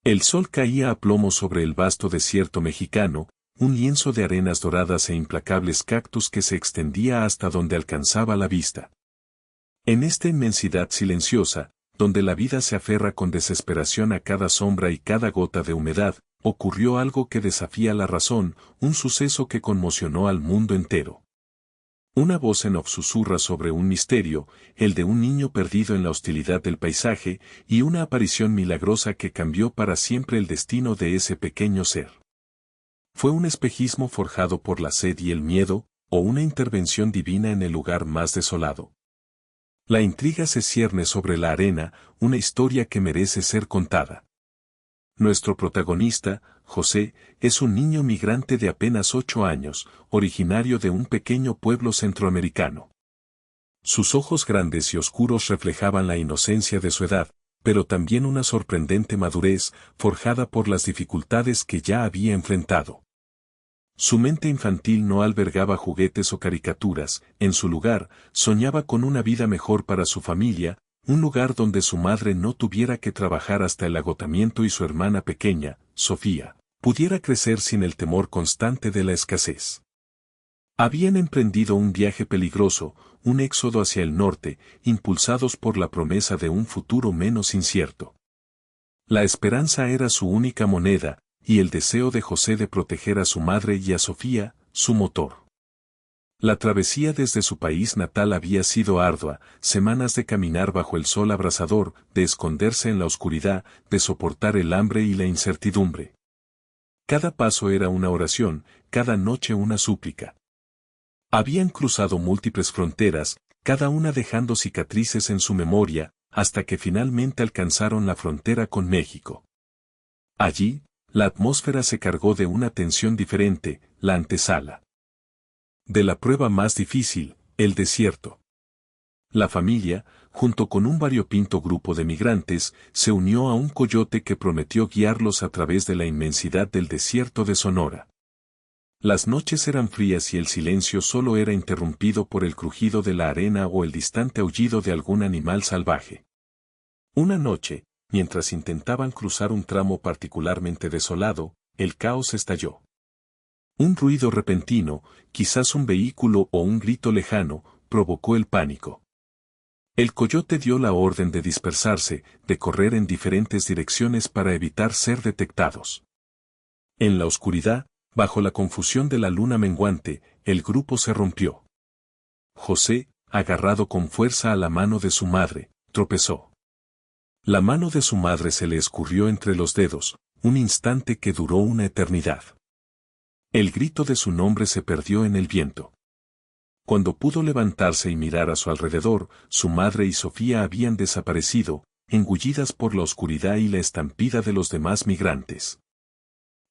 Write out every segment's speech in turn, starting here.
El sol caía a plomo sobre el vasto desierto mexicano, un lienzo de arenas doradas e implacables cactus que se extendía hasta donde alcanzaba la vista. En esta inmensidad silenciosa, donde la vida se aferra con desesperación a cada sombra y cada gota de humedad, ocurrió algo que desafía la razón, un suceso que conmocionó al mundo entero. Una voz en off susurra sobre un misterio, el de un niño perdido en la hostilidad del paisaje, y una aparición milagrosa que cambió para siempre el destino de ese pequeño ser. ¿Fue un espejismo forjado por la sed y el miedo, o una intervención divina en el lugar más desolado? La intriga se cierne sobre la arena, una historia que merece ser contada. Nuestro protagonista, José, es un niño migrante de apenas 8 años, originario de un pequeño pueblo centroamericano. Sus ojos grandes y oscuros reflejaban la inocencia de su edad, pero también una sorprendente madurez, forjada por las dificultades que ya había enfrentado. Su mente infantil no albergaba juguetes o caricaturas, en su lugar, soñaba con una vida mejor para su familia, un lugar donde su madre no tuviera que trabajar hasta el agotamiento y su hermana pequeña, Sofía, pudiera crecer sin el temor constante de la escasez. Habían emprendido un viaje peligroso, un éxodo hacia el norte, impulsados por la promesa de un futuro menos incierto. La esperanza era su única moneda, y el deseo de José de proteger a su madre y a Sofía, su motor. La travesía desde su país natal había sido ardua, semanas de caminar bajo el sol abrasador, de esconderse en la oscuridad, de soportar el hambre y la incertidumbre. Cada paso era una oración, cada noche una súplica. Habían cruzado múltiples fronteras, cada una dejando cicatrices en su memoria, hasta que finalmente alcanzaron la frontera con México. Allí, la atmósfera se cargó de una tensión diferente, la antesala de la prueba más difícil, el desierto. La familia, junto con un variopinto grupo de migrantes, se unió a un coyote que prometió guiarlos a través de la inmensidad del desierto de Sonora. Las noches eran frías y el silencio solo era interrumpido por el crujido de la arena o el distante aullido de algún animal salvaje. Una noche, mientras intentaban cruzar un tramo particularmente desolado, el caos estalló. Un ruido repentino, quizás un vehículo o un grito lejano, provocó el pánico. El coyote dio la orden de dispersarse, de correr en diferentes direcciones para evitar ser detectados. En la oscuridad, bajo la confusión de la luna menguante, el grupo se rompió. José, agarrado con fuerza a la mano de su madre, tropezó. La mano de su madre se le escurrió entre los dedos, un instante que duró una eternidad. El grito de su nombre se perdió en el viento. Cuando pudo levantarse y mirar a su alrededor, su madre y Sofía habían desaparecido, engullidas por la oscuridad y la estampida de los demás migrantes.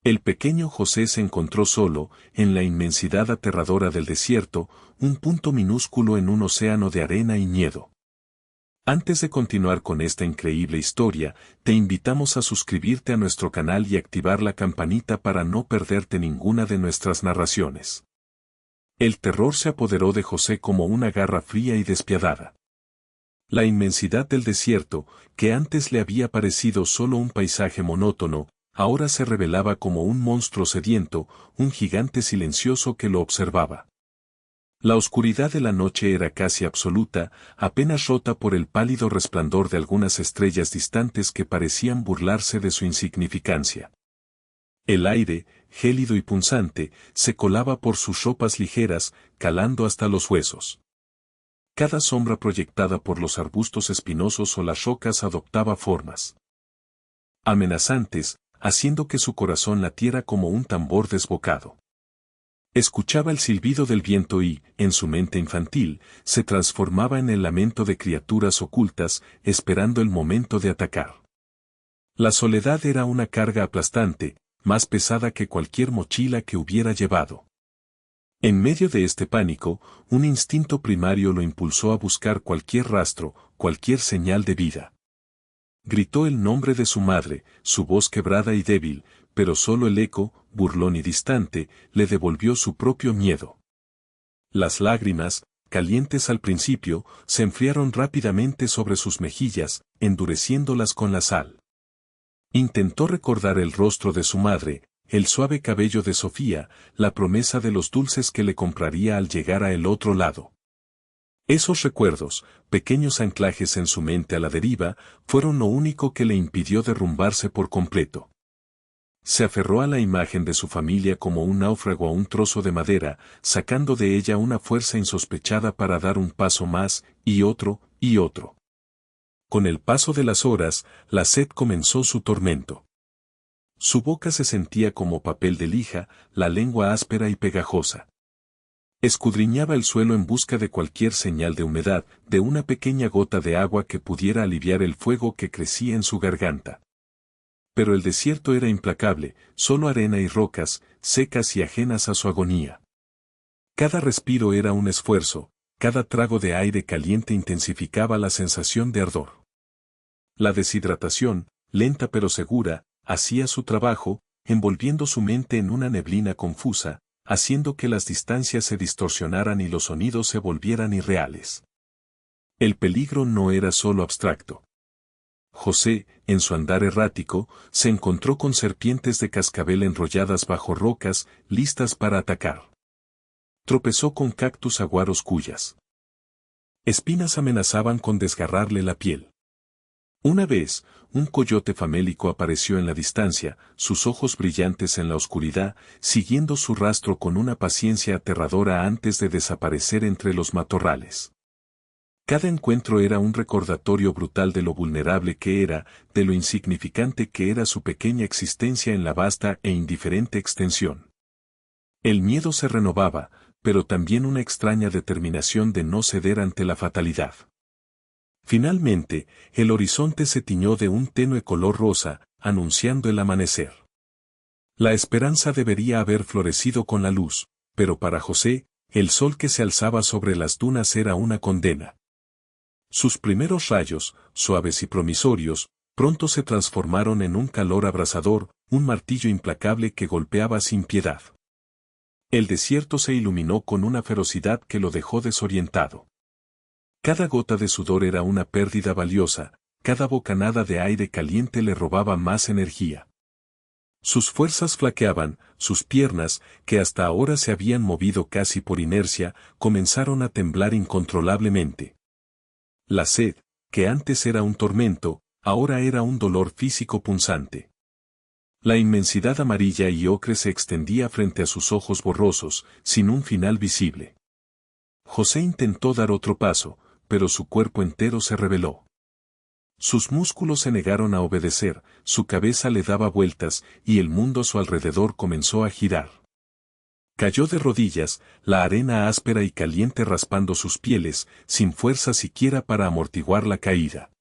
El pequeño José se encontró solo, en la inmensidad aterradora del desierto, un punto minúsculo en un océano de arena y miedo. Antes de continuar con esta increíble historia, te invitamos a suscribirte a nuestro canal y activar la campanita para no perderte ninguna de nuestras narraciones. El terror se apoderó de José como una garra fría y despiadada. La inmensidad del desierto, que antes le había parecido solo un paisaje monótono, ahora se revelaba como un monstruo sediento, un gigante silencioso que lo observaba. La oscuridad de la noche era casi absoluta, apenas rota por el pálido resplandor de algunas estrellas distantes que parecían burlarse de su insignificancia. El aire, gélido y punzante, se colaba por sus ropas ligeras, calando hasta los huesos. Cada sombra proyectada por los arbustos espinosos o las rocas adoptaba formas amenazantes, haciendo que su corazón latiera como un tambor desbocado. Escuchaba el silbido del viento y, en su mente infantil, se transformaba en el lamento de criaturas ocultas, esperando el momento de atacar. La soledad era una carga aplastante, más pesada que cualquier mochila que hubiera llevado. En medio de este pánico, un instinto primario lo impulsó a buscar cualquier rastro, cualquier señal de vida. Gritó el nombre de su madre, su voz quebrada y débil, pero solo el eco, burlón y distante, le devolvió su propio miedo. Las lágrimas, calientes al principio, se enfriaron rápidamente sobre sus mejillas, endureciéndolas con la sal. Intentó recordar el rostro de su madre, el suave cabello de Sofía, la promesa de los dulces que le compraría al llegar a el otro lado. Esos recuerdos, pequeños anclajes en su mente a la deriva, fueron lo único que le impidió derrumbarse por completo. Se aferró a la imagen de su familia como un náufrago a un trozo de madera, sacando de ella una fuerza insospechada para dar un paso más, y otro, y otro. Con el paso de las horas, la sed comenzó su tormento. Su boca se sentía como papel de lija, la lengua áspera y pegajosa. Escudriñaba el suelo en busca de cualquier señal de humedad, de una pequeña gota de agua que pudiera aliviar el fuego que crecía en su garganta. Pero el desierto era implacable, solo arena y rocas, secas y ajenas a su agonía. Cada respiro era un esfuerzo, cada trago de aire caliente intensificaba la sensación de ardor. La deshidratación, lenta pero segura, hacía su trabajo, envolviendo su mente en una neblina confusa, haciendo que las distancias se distorsionaran y los sonidos se volvieran irreales. El peligro no era solo abstracto. José, en su andar errático, se encontró con serpientes de cascabel enrolladas bajo rocas, listas para atacar. Tropezó con cactus aguaros cuyas espinas amenazaban con desgarrarle la piel. Una vez, un coyote famélico apareció en la distancia, sus ojos brillantes en la oscuridad, siguiendo su rastro con una paciencia aterradora antes de desaparecer entre los matorrales. Cada encuentro era un recordatorio brutal de lo vulnerable que era, de lo insignificante que era su pequeña existencia en la vasta e indiferente extensión. El miedo se renovaba, pero también una extraña determinación de no ceder ante la fatalidad. Finalmente, el horizonte se tiñó de un tenue color rosa, anunciando el amanecer. La esperanza debería haber florecido con la luz, pero para José, el sol que se alzaba sobre las dunas era una condena. Sus primeros rayos, suaves y promisorios, pronto se transformaron en un calor abrasador, un martillo implacable que golpeaba sin piedad. El desierto se iluminó con una ferocidad que lo dejó desorientado. Cada gota de sudor era una pérdida valiosa, cada bocanada de aire caliente le robaba más energía. Sus fuerzas flaqueaban, sus piernas, que hasta ahora se habían movido casi por inercia, comenzaron a temblar incontrolablemente. La sed, que antes era un tormento, ahora era un dolor físico punzante. La inmensidad amarilla y ocre se extendía frente a sus ojos borrosos, sin un final visible. José intentó dar otro paso, pero su cuerpo entero se rebeló. Sus músculos se negaron a obedecer, su cabeza le daba vueltas, y el mundo a su alrededor comenzó a girar. Cayó de rodillas, la arena áspera y caliente raspando sus pieles, sin fuerza siquiera para amortiguar la caída.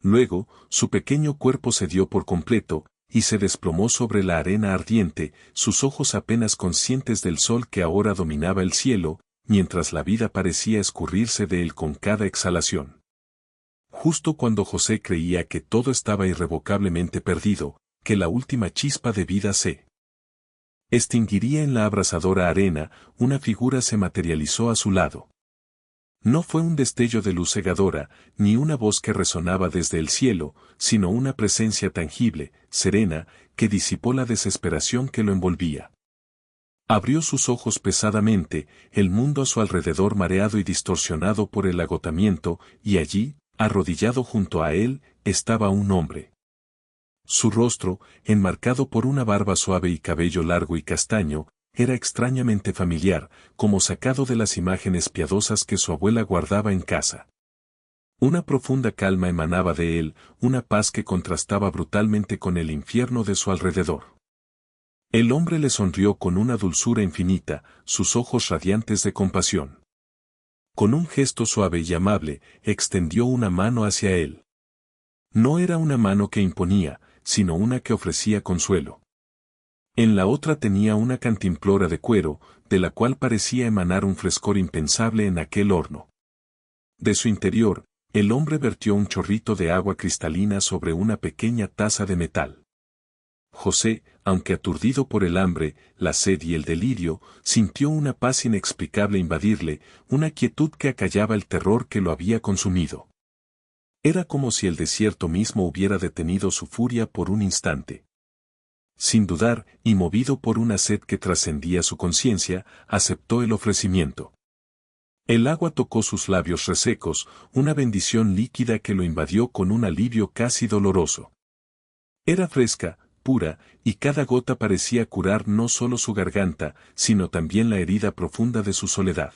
Luego, su pequeño cuerpo cedió por completo, y se desplomó sobre la arena ardiente, sus ojos apenas conscientes del sol que ahora dominaba el cielo, mientras la vida parecía escurrirse de él con cada exhalación. Justo cuando José creía que todo estaba irrevocablemente perdido, que la última chispa de vida se extinguiría en la abrasadora arena, una figura se materializó a su lado. No fue un destello de luz cegadora, ni una voz que resonaba desde el cielo, sino una presencia tangible, serena, que disipó la desesperación que lo envolvía. Abrió sus ojos pesadamente, el mundo a su alrededor mareado y distorsionado por el agotamiento, y allí, arrodillado junto a él, estaba un hombre. Su rostro, enmarcado por una barba suave y cabello largo y castaño, era extrañamente familiar, como sacado de las imágenes piadosas que su abuela guardaba en casa. Una profunda calma emanaba de él, una paz que contrastaba brutalmente con el infierno de su alrededor. El hombre le sonrió con una dulzura infinita, sus ojos radiantes de compasión. Con un gesto suave y amable, extendió una mano hacia él. No era una mano que imponía, sino una que ofrecía consuelo. En la otra tenía una cantimplora de cuero, de la cual parecía emanar un frescor impensable en aquel horno. De su interior, el hombre vertió un chorrito de agua cristalina sobre una pequeña taza de metal. José, aunque aturdido por el hambre, la sed y el delirio, sintió una paz inexplicable invadirle, una quietud que acallaba el terror que lo había consumido. Era como si el desierto mismo hubiera detenido su furia por un instante. Sin dudar, y movido por una sed que trascendía su conciencia, aceptó el ofrecimiento. El agua tocó sus labios resecos, una bendición líquida que lo invadió con un alivio casi doloroso. Era fresca, pura, y cada gota parecía curar no solo su garganta, sino también la herida profunda de su soledad.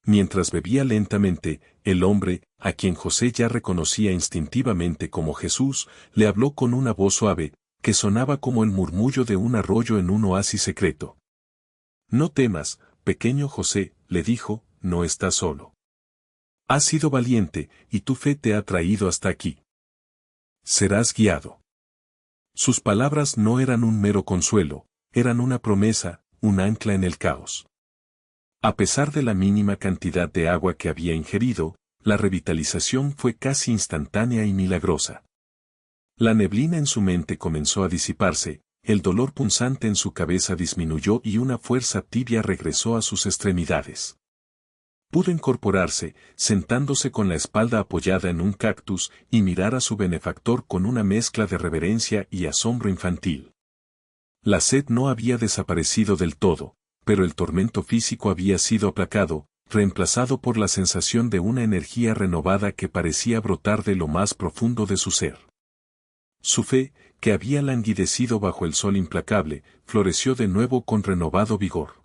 Mientras bebía lentamente, el hombre, a quien José ya reconocía instintivamente como Jesús, le habló con una voz suave, que sonaba como el murmullo de un arroyo en un oasis secreto. «No temas, pequeño José», le dijo, «no estás solo. Has sido valiente, y tu fe te ha traído hasta aquí. Serás guiado». Sus palabras no eran un mero consuelo, eran una promesa, un ancla en el caos. A pesar de la mínima cantidad de agua que había ingerido, la revitalización fue casi instantánea y milagrosa. La neblina en su mente comenzó a disiparse, el dolor punzante en su cabeza disminuyó y una fuerza tibia regresó a sus extremidades. Pudo incorporarse, sentándose con la espalda apoyada en un cactus y mirar a su benefactor con una mezcla de reverencia y asombro infantil. La sed no había desaparecido del todo, pero el tormento físico había sido aplacado, reemplazado por la sensación de una energía renovada que parecía brotar de lo más profundo de su ser. Su fe, que había languidecido bajo el sol implacable, floreció de nuevo con renovado vigor.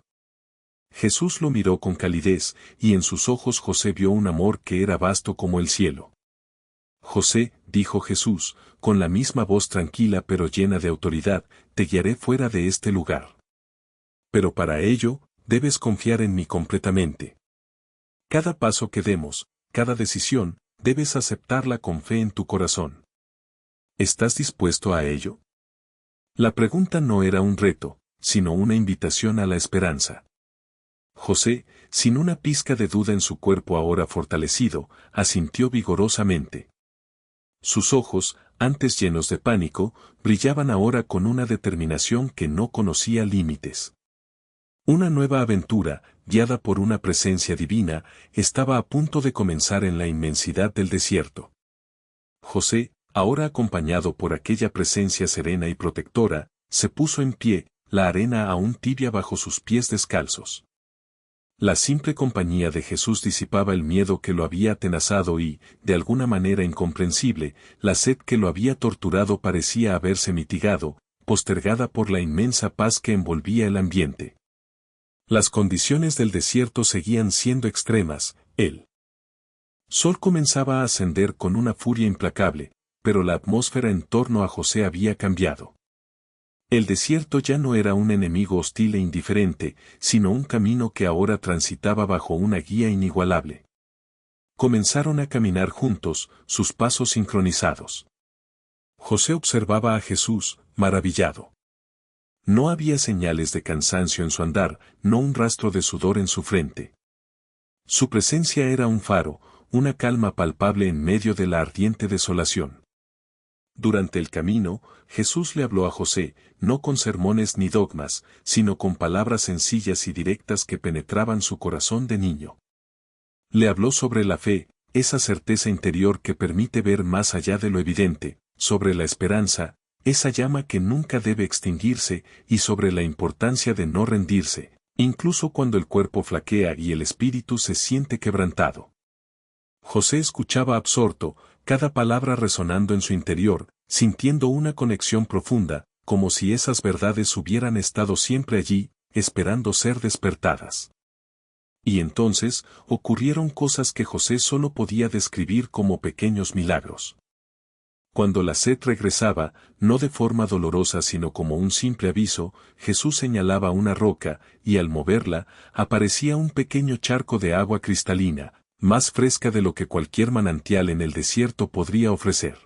Jesús lo miró con calidez, y en sus ojos José vio un amor que era vasto como el cielo. «José», dijo Jesús, con la misma voz tranquila pero llena de autoridad, «te guiaré fuera de este lugar. Pero para ello, debes confiar en mí completamente. Cada paso que demos, cada decisión, debes aceptarla con fe en tu corazón. ¿Estás dispuesto a ello?». La pregunta no era un reto, sino una invitación a la esperanza. José, sin una pizca de duda en su cuerpo ahora fortalecido, asintió vigorosamente. Sus ojos, antes llenos de pánico, brillaban ahora con una determinación que no conocía límites. Una nueva aventura, guiada por una presencia divina, estaba a punto de comenzar en la inmensidad del desierto. José, ahora acompañado por aquella presencia serena y protectora, se puso en pie, la arena aún tibia bajo sus pies descalzos. La simple compañía de Jesús disipaba el miedo que lo había atenazado y, de alguna manera incomprensible, la sed que lo había torturado parecía haberse mitigado, postergada por la inmensa paz que envolvía el ambiente. Las condiciones del desierto seguían siendo extremas, el sol comenzaba a ascender con una furia implacable, pero la atmósfera en torno a José había cambiado. El desierto ya no era un enemigo hostil e indiferente, sino un camino que ahora transitaba bajo una guía inigualable. Comenzaron a caminar juntos, sus pasos sincronizados. José observaba a Jesús, maravillado. No había señales de cansancio en su andar, no un rastro de sudor en su frente. Su presencia era un faro, una calma palpable en medio de la ardiente desolación. Durante el camino, Jesús le habló a José, no con sermones ni dogmas, sino con palabras sencillas y directas que penetraban su corazón de niño. Le habló sobre la fe, esa certeza interior que permite ver más allá de lo evidente, sobre la esperanza, esa llama que nunca debe extinguirse, y sobre la importancia de no rendirse, incluso cuando el cuerpo flaquea y el espíritu se siente quebrantado. José escuchaba absorto, cada palabra resonando en su interior, sintiendo una conexión profunda, como si esas verdades hubieran estado siempre allí, esperando ser despertadas. Y entonces, ocurrieron cosas que José solo podía describir como pequeños milagros. Cuando la sed regresaba, no de forma dolorosa sino como un simple aviso, Jesús señalaba una roca, y al moverla, aparecía un pequeño charco de agua cristalina, más fresca de lo que cualquier manantial en el desierto podría ofrecer.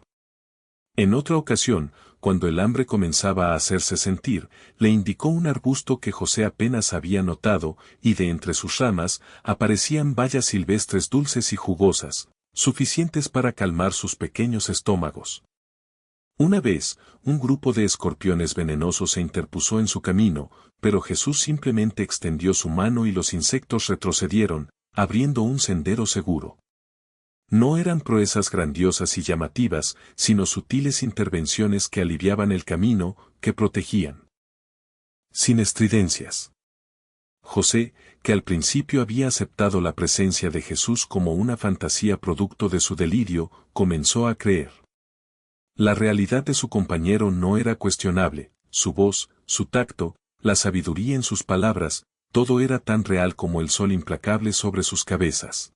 En otra ocasión, cuando el hambre comenzaba a hacerse sentir, le indicó un arbusto que José apenas había notado, y de entre sus ramas aparecían bayas silvestres dulces y jugosas, suficientes para calmar sus pequeños estómagos. Una vez, un grupo de escorpiones venenosos se interpuso en su camino, pero Jesús simplemente extendió su mano y los insectos retrocedieron, abriendo un sendero seguro. No eran proezas grandiosas y llamativas, sino sutiles intervenciones que aliviaban el camino, que protegían. Sin estridencias. José, que al principio había aceptado la presencia de Jesús como una fantasía producto de su delirio, comenzó a creer. La realidad de su compañero no era cuestionable, su voz, su tacto, la sabiduría en sus palabras, todo era tan real como el sol implacable sobre sus cabezas.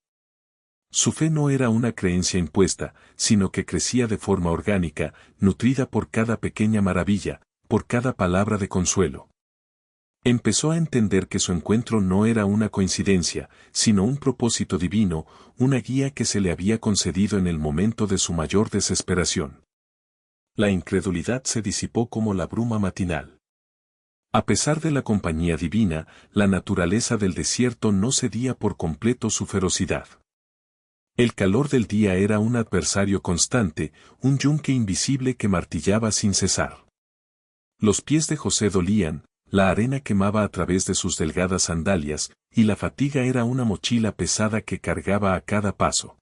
Su fe no era una creencia impuesta, sino que crecía de forma orgánica, nutrida por cada pequeña maravilla, por cada palabra de consuelo. Empezó a entender que su encuentro no era una coincidencia, sino un propósito divino, una guía que se le había concedido en el momento de su mayor desesperación. La incredulidad se disipó como la bruma matinal. A pesar de la compañía divina, la naturaleza del desierto no cedía por completo su ferocidad. El calor del día era un adversario constante, un yunque invisible que martillaba sin cesar. Los pies de José dolían, la arena quemaba a través de sus delgadas sandalias, y la fatiga era una mochila pesada que cargaba a cada paso.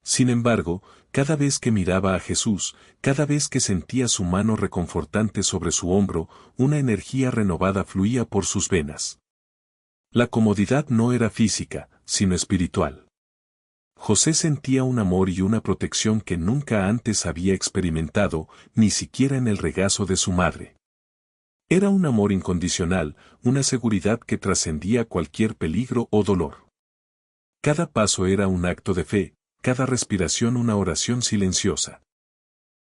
Sin embargo, cada vez que miraba a Jesús, cada vez que sentía su mano reconfortante sobre su hombro, una energía renovada fluía por sus venas. La comodidad no era física, sino espiritual. José sentía un amor y una protección que nunca antes había experimentado, ni siquiera en el regazo de su madre. Era un amor incondicional, una seguridad que trascendía cualquier peligro o dolor. Cada paso era un acto de fe, cada respiración una oración silenciosa.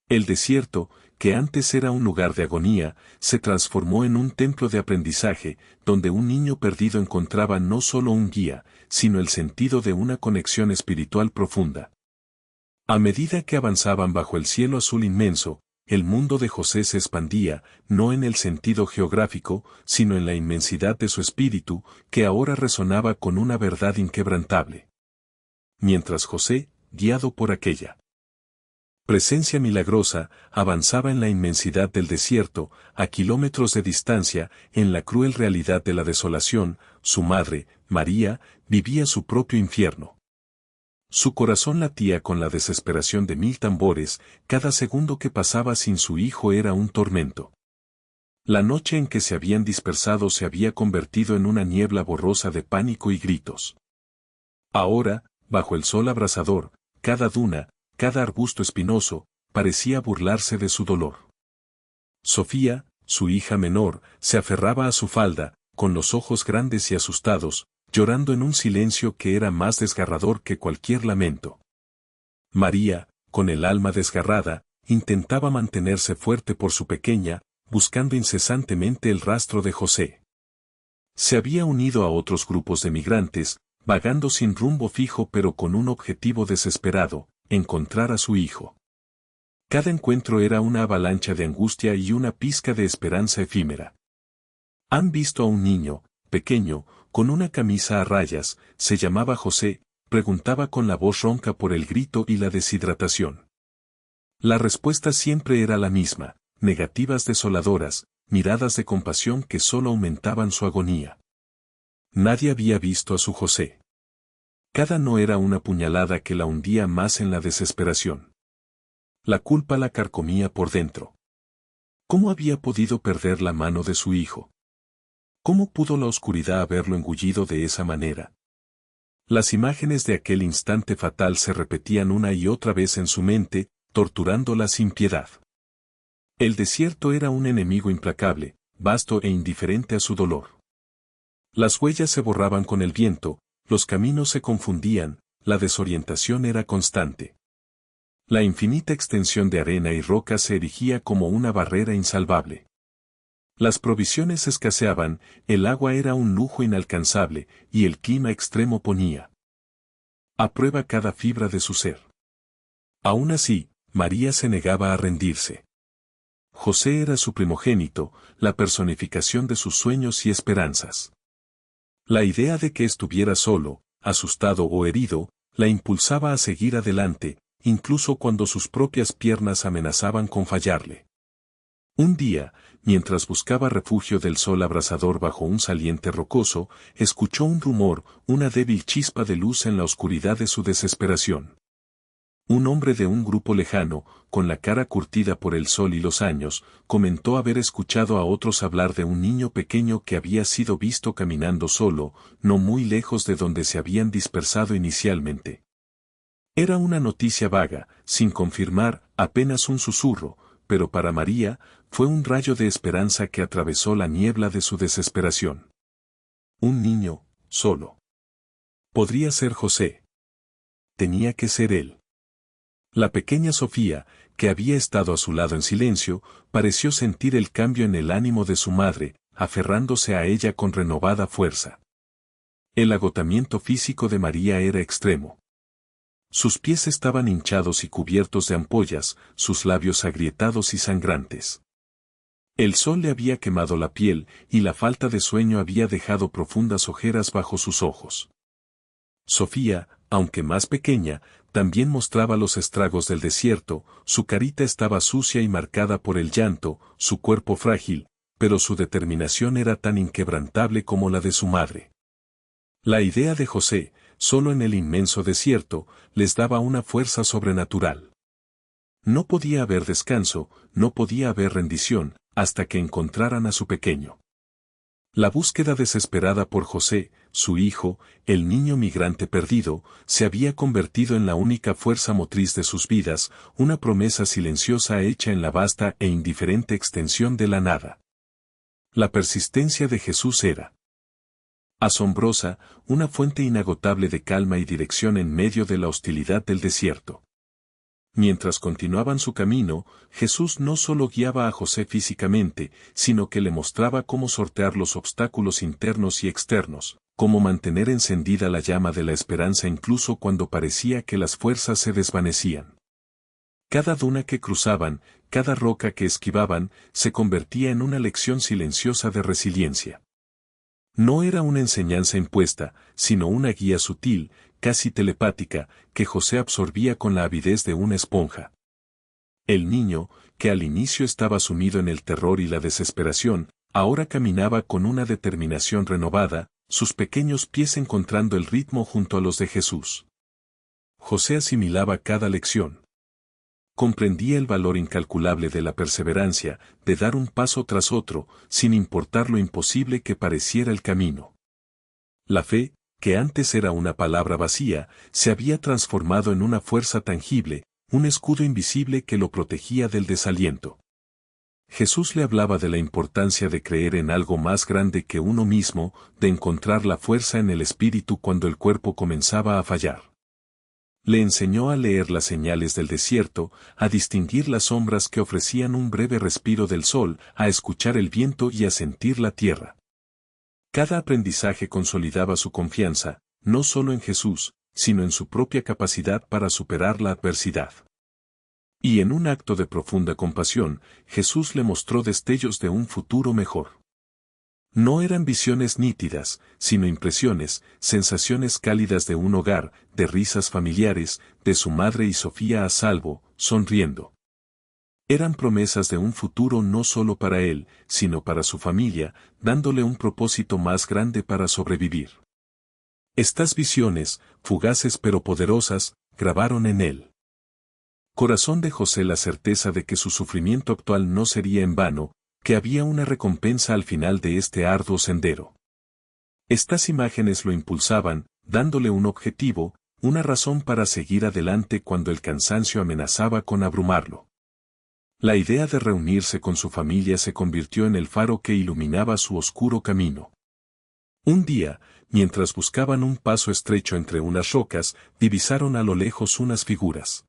El desierto, que antes era un lugar de agonía, se transformó en un templo de aprendizaje, donde un niño perdido encontraba no solo un guía, sino el sentido de una conexión espiritual profunda. A medida que avanzaban bajo el cielo azul inmenso, el mundo de José se expandía, no en el sentido geográfico, sino en la inmensidad de su espíritu, que ahora resonaba con una verdad inquebrantable. Mientras José, guiado por aquella presencia milagrosa, avanzaba en la inmensidad del desierto, a kilómetros de distancia, en la cruel realidad de la desolación, su madre, María, vivía su propio infierno. Su corazón latía con la desesperación de 1000 tambores, cada segundo que pasaba sin su hijo era un tormento. La noche en que se habían dispersado se había convertido en una niebla borrosa de pánico y gritos. Ahora, bajo el sol abrasador, cada duna, cada arbusto espinoso, parecía burlarse de su dolor. Sofía, su hija menor, se aferraba a su falda, con los ojos grandes y asustados, llorando en un silencio que era más desgarrador que cualquier lamento. María, con el alma desgarrada, intentaba mantenerse fuerte por su pequeña, buscando incesantemente el rastro de José. Se había unido a otros grupos de migrantes, vagando sin rumbo fijo pero con un objetivo desesperado, encontrar a su hijo. Cada encuentro era una avalancha de angustia y una pizca de esperanza efímera. Han visto a un niño, pequeño, con una camisa a rayas, se llamaba José, preguntaba con la voz ronca por el grito y la deshidratación. La respuesta siempre era la misma, negativas desoladoras, miradas de compasión que solo aumentaban su agonía. Nadie había visto a su José. Cada no era una puñalada que la hundía más en la desesperación. La culpa la carcomía por dentro. ¿Cómo había podido perder la mano de su hijo? ¿Cómo pudo la oscuridad haberlo engullido de esa manera? Las imágenes de aquel instante fatal se repetían una y otra vez en su mente, torturándola sin piedad. El desierto era un enemigo implacable, vasto e indiferente a su dolor. Las huellas se borraban con el viento, los caminos se confundían, la desorientación era constante. La infinita extensión de arena y roca se erigía como una barrera insalvable. Las provisiones escaseaban, el agua era un lujo inalcanzable, y el clima extremo ponía a prueba cada fibra de su ser. Aún así, María se negaba a rendirse. José era su primogénito, la personificación de sus sueños y esperanzas. La idea de que estuviera solo, asustado o herido, la impulsaba a seguir adelante, incluso cuando sus propias piernas amenazaban con fallarle. Un día, mientras buscaba refugio del sol abrasador bajo un saliente rocoso, escuchó un rumor, una débil chispa de luz en la oscuridad de su desesperación. Un hombre de un grupo lejano, con la cara curtida por el sol y los años, comentó haber escuchado a otros hablar de un niño pequeño que había sido visto caminando solo, no muy lejos de donde se habían dispersado inicialmente. Era una noticia vaga, sin confirmar, apenas un susurro, pero para María, fue un rayo de esperanza que atravesó la niebla de su desesperación. Un niño, solo. Podría ser José. Tenía que ser él. La pequeña Sofía, que había estado a su lado en silencio, pareció sentir el cambio en el ánimo de su madre, aferrándose a ella con renovada fuerza. El agotamiento físico de María era extremo. Sus pies estaban hinchados y cubiertos de ampollas, sus labios agrietados y sangrantes. El sol le había quemado la piel, y la falta de sueño había dejado profundas ojeras bajo sus ojos. Sofía, aunque más pequeña, también mostraba los estragos del desierto, su carita estaba sucia y marcada por el llanto, su cuerpo frágil, pero su determinación era tan inquebrantable como la de su madre. La idea de José, solo en el inmenso desierto, les daba una fuerza sobrenatural. No podía haber descanso, no podía haber rendición, hasta que encontraran a su pequeño. La búsqueda desesperada por José, su hijo, el niño migrante perdido, se había convertido en la única fuerza motriz de sus vidas, una promesa silenciosa hecha en la vasta e indiferente extensión de la nada. La persistencia de Jesús era asombrosa, una fuente inagotable de calma y dirección en medio de la hostilidad del desierto. Mientras continuaban su camino, Jesús no solo guiaba a José físicamente, sino que le mostraba cómo sortear los obstáculos internos y externos, cómo mantener encendida la llama de la esperanza incluso cuando parecía que las fuerzas se desvanecían. Cada duna que cruzaban, cada roca que esquivaban, se convertía en una lección silenciosa de resiliencia. No era una enseñanza impuesta, sino una guía sutil, casi telepática, que José absorbía con la avidez de una esponja. El niño, que al inicio estaba sumido en el terror y la desesperación, ahora caminaba con una determinación renovada, sus pequeños pies encontrando el ritmo junto a los de Jesús. José asimilaba cada lección. Comprendía el valor incalculable de la perseverancia, de dar un paso tras otro, sin importar lo imposible que pareciera el camino. La fe, que antes era una palabra vacía, se había transformado en una fuerza tangible, un escudo invisible que lo protegía del desaliento. Jesús le hablaba de la importancia de creer en algo más grande que uno mismo, de encontrar la fuerza en el espíritu cuando el cuerpo comenzaba a fallar. Le enseñó a leer las señales del desierto, a distinguir las sombras que ofrecían un breve respiro del sol, a escuchar el viento y a sentir la tierra. Cada aprendizaje consolidaba su confianza, no solo en Jesús, sino en su propia capacidad para superar la adversidad. Y en un acto de profunda compasión, Jesús le mostró destellos de un futuro mejor. No eran visiones nítidas, sino impresiones, sensaciones cálidas de un hogar, de risas familiares, de su madre y Sofía a salvo, sonriendo. Eran promesas de un futuro no solo para él, sino para su familia, dándole un propósito más grande para sobrevivir. Estas visiones, fugaces pero poderosas, grabaron en él corazón de José la certeza de que su sufrimiento actual no sería en vano, que había una recompensa al final de este arduo sendero. Estas imágenes lo impulsaban, dándole un objetivo, una razón para seguir adelante cuando el cansancio amenazaba con abrumarlo. La idea de reunirse con su familia se convirtió en el faro que iluminaba su oscuro camino. Un día, mientras buscaban un paso estrecho entre unas rocas, divisaron a lo lejos unas figuras.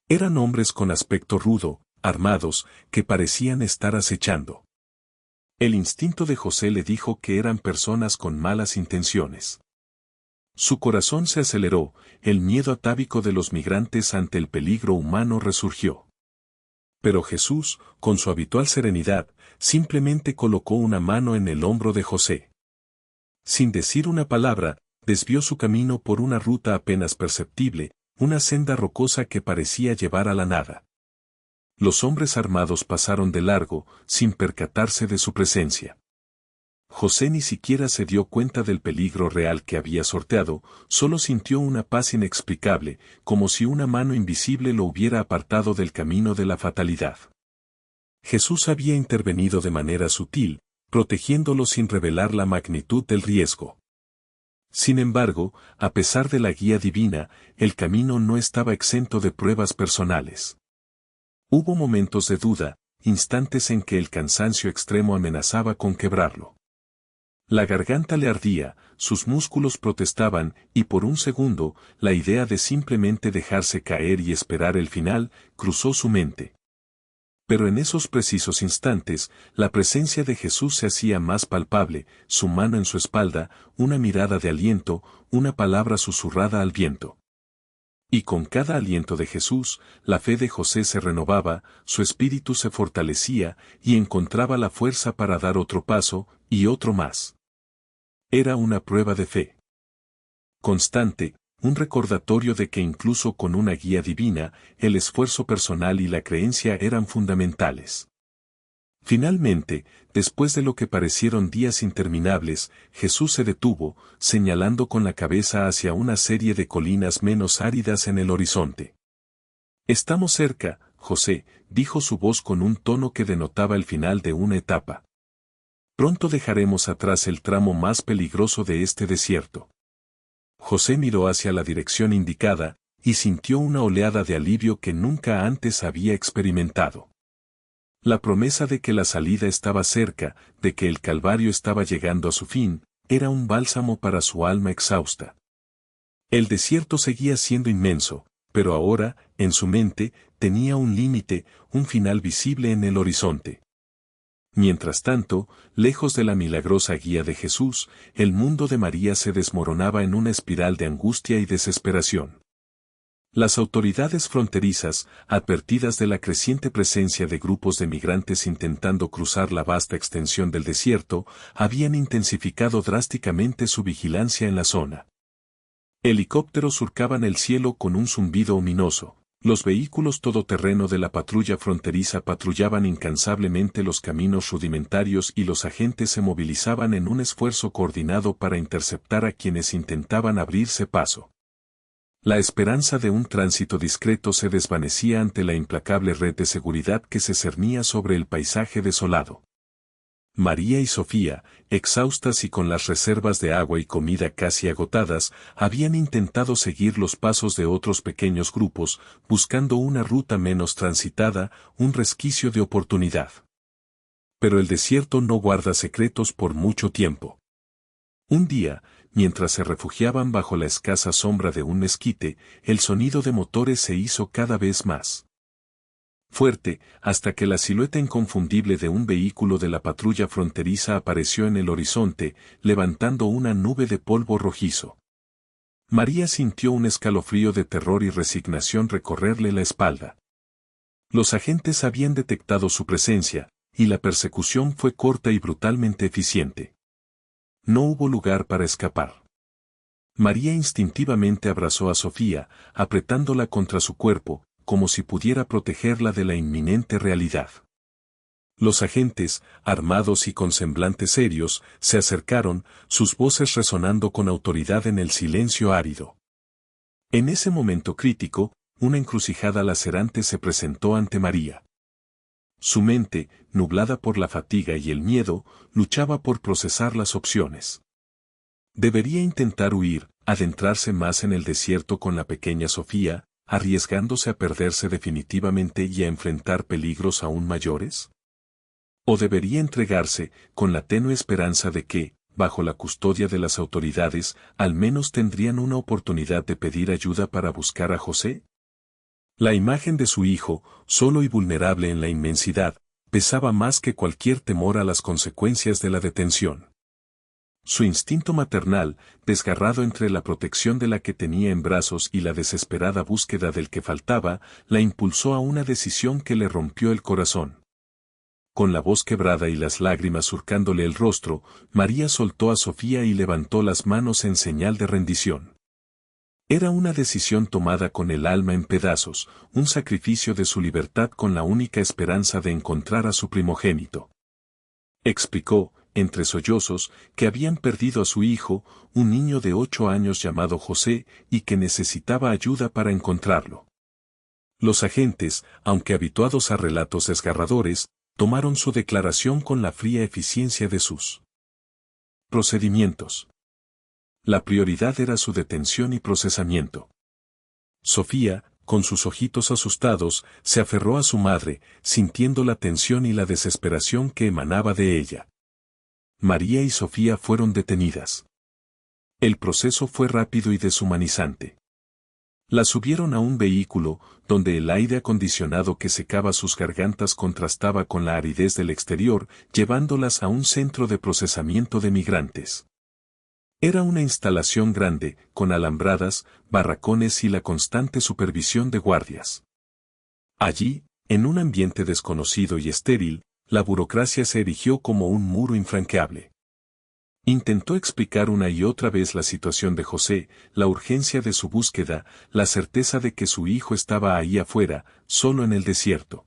Eran hombres con aspecto rudo, armados, que parecían estar acechando. El instinto de José le dijo que eran personas con malas intenciones. Su corazón se aceleró, el miedo atávico de los migrantes ante el peligro humano resurgió. Pero Jesús, con su habitual serenidad, simplemente colocó una mano en el hombro de José. Sin decir una palabra, desvió su camino por una ruta apenas perceptible, una senda rocosa que parecía llevar a la nada. Los hombres armados pasaron de largo, sin percatarse de su presencia. José ni siquiera se dio cuenta del peligro real que había sorteado, solo sintió una paz inexplicable, como si una mano invisible lo hubiera apartado del camino de la fatalidad. Jesús había intervenido de manera sutil, protegiéndolo sin revelar la magnitud del riesgo. Sin embargo, a pesar de la guía divina, el camino no estaba exento de pruebas personales. Hubo momentos de duda, instantes en que el cansancio extremo amenazaba con quebrarlo. La garganta le ardía, sus músculos protestaban, y por un segundo, la idea de simplemente dejarse caer y esperar el final, cruzó su mente. Pero en esos precisos instantes, la presencia de Jesús se hacía más palpable, su mano en su espalda, una mirada de aliento, una palabra susurrada al viento. Y con cada aliento de Jesús, la fe de José se renovaba, su espíritu se fortalecía, y encontraba la fuerza para dar otro paso, y otro más. Era una prueba de fe constante, un recordatorio de que incluso con una guía divina, el esfuerzo personal y la creencia eran fundamentales. Finalmente, después de lo que parecieron días interminables, Jesús se detuvo, señalando con la cabeza hacia una serie de colinas menos áridas en el horizonte. «Estamos cerca, José», dijo su voz con un tono que denotaba el final de una etapa. «Pronto dejaremos atrás el tramo más peligroso de este desierto». José miró hacia la dirección indicada, y sintió una oleada de alivio que nunca antes había experimentado. La promesa de que la salida estaba cerca, de que el Calvario estaba llegando a su fin, era un bálsamo para su alma exhausta. El desierto seguía siendo inmenso, pero ahora, en su mente, tenía un límite, un final visible en el horizonte. Mientras tanto, lejos de la milagrosa guía de Jesús, el mundo de María se desmoronaba en una espiral de angustia y desesperación. Las autoridades fronterizas, advertidas de la creciente presencia de grupos de migrantes intentando cruzar la vasta extensión del desierto, habían intensificado drásticamente su vigilancia en la zona. Helicópteros surcaban el cielo con un zumbido ominoso. Los vehículos todoterreno de la patrulla fronteriza patrullaban incansablemente los caminos rudimentarios y los agentes se movilizaban en un esfuerzo coordinado para interceptar a quienes intentaban abrirse paso. La esperanza de un tránsito discreto se desvanecía ante la implacable red de seguridad que se cernía sobre el paisaje desolado. María y Sofía, exhaustas y con las reservas de agua y comida casi agotadas, habían intentado seguir los pasos de otros pequeños grupos, buscando una ruta menos transitada, un resquicio de oportunidad. Pero el desierto no guarda secretos por mucho tiempo. Un día, mientras se refugiaban bajo la escasa sombra de un mezquite, el sonido de motores se hizo cada vez más fuerte, hasta que la silueta inconfundible de un vehículo de la patrulla fronteriza apareció en el horizonte, levantando una nube de polvo rojizo. María sintió un escalofrío de terror y resignación recorrerle la espalda. Los agentes habían detectado su presencia, y la persecución fue corta y brutalmente eficiente. No hubo lugar para escapar. María instintivamente abrazó a Sofía, apretándola contra su cuerpo, como si pudiera protegerla de la inminente realidad. Los agentes, armados y con semblantes serios, se acercaron, sus voces resonando con autoridad en el silencio árido. En ese momento crítico, una encrucijada lacerante se presentó ante María. Su mente, nublada por la fatiga y el miedo, luchaba por procesar las opciones. Debería intentar huir, adentrarse más en el desierto con la pequeña Sofía, arriesgándose a perderse definitivamente y a enfrentar peligros aún mayores? ¿O debería entregarse, con la tenue esperanza de que, bajo la custodia de las autoridades, al menos tendrían una oportunidad de pedir ayuda para buscar a José? La imagen de su hijo, solo y vulnerable en la inmensidad, pesaba más que cualquier temor a las consecuencias de la detención. Su instinto maternal, desgarrado entre la protección de la que tenía en brazos y la desesperada búsqueda del que faltaba, la impulsó a una decisión que le rompió el corazón. Con la voz quebrada y las lágrimas surcándole el rostro, María soltó a Sofía y levantó las manos en señal de rendición. Era una decisión tomada con el alma en pedazos, un sacrificio de su libertad con la única esperanza de encontrar a su primogénito. Explicó, entre sollozos, que habían perdido a su hijo, un niño de 8 años llamado José, y que necesitaba ayuda para encontrarlo. Los agentes, aunque habituados a relatos desgarradores, tomaron su declaración con la fría eficiencia de sus procedimientos. La prioridad era su detención y procesamiento. Sofía, con sus ojitos asustados, se aferró a su madre, sintiendo la tensión y la desesperación que emanaba de ella. María y Sofía fueron detenidas. El proceso fue rápido y deshumanizante. Las subieron a un vehículo, donde el aire acondicionado que secaba sus gargantas contrastaba con la aridez del exterior, llevándolas a un centro de procesamiento de migrantes. Era una instalación grande, con alambradas, barracones y la constante supervisión de guardias. Allí, en un ambiente desconocido y estéril, la burocracia se erigió como un muro infranqueable. Intentó explicar una y otra vez la situación de José, la urgencia de su búsqueda, la certeza de que su hijo estaba ahí afuera, solo en el desierto.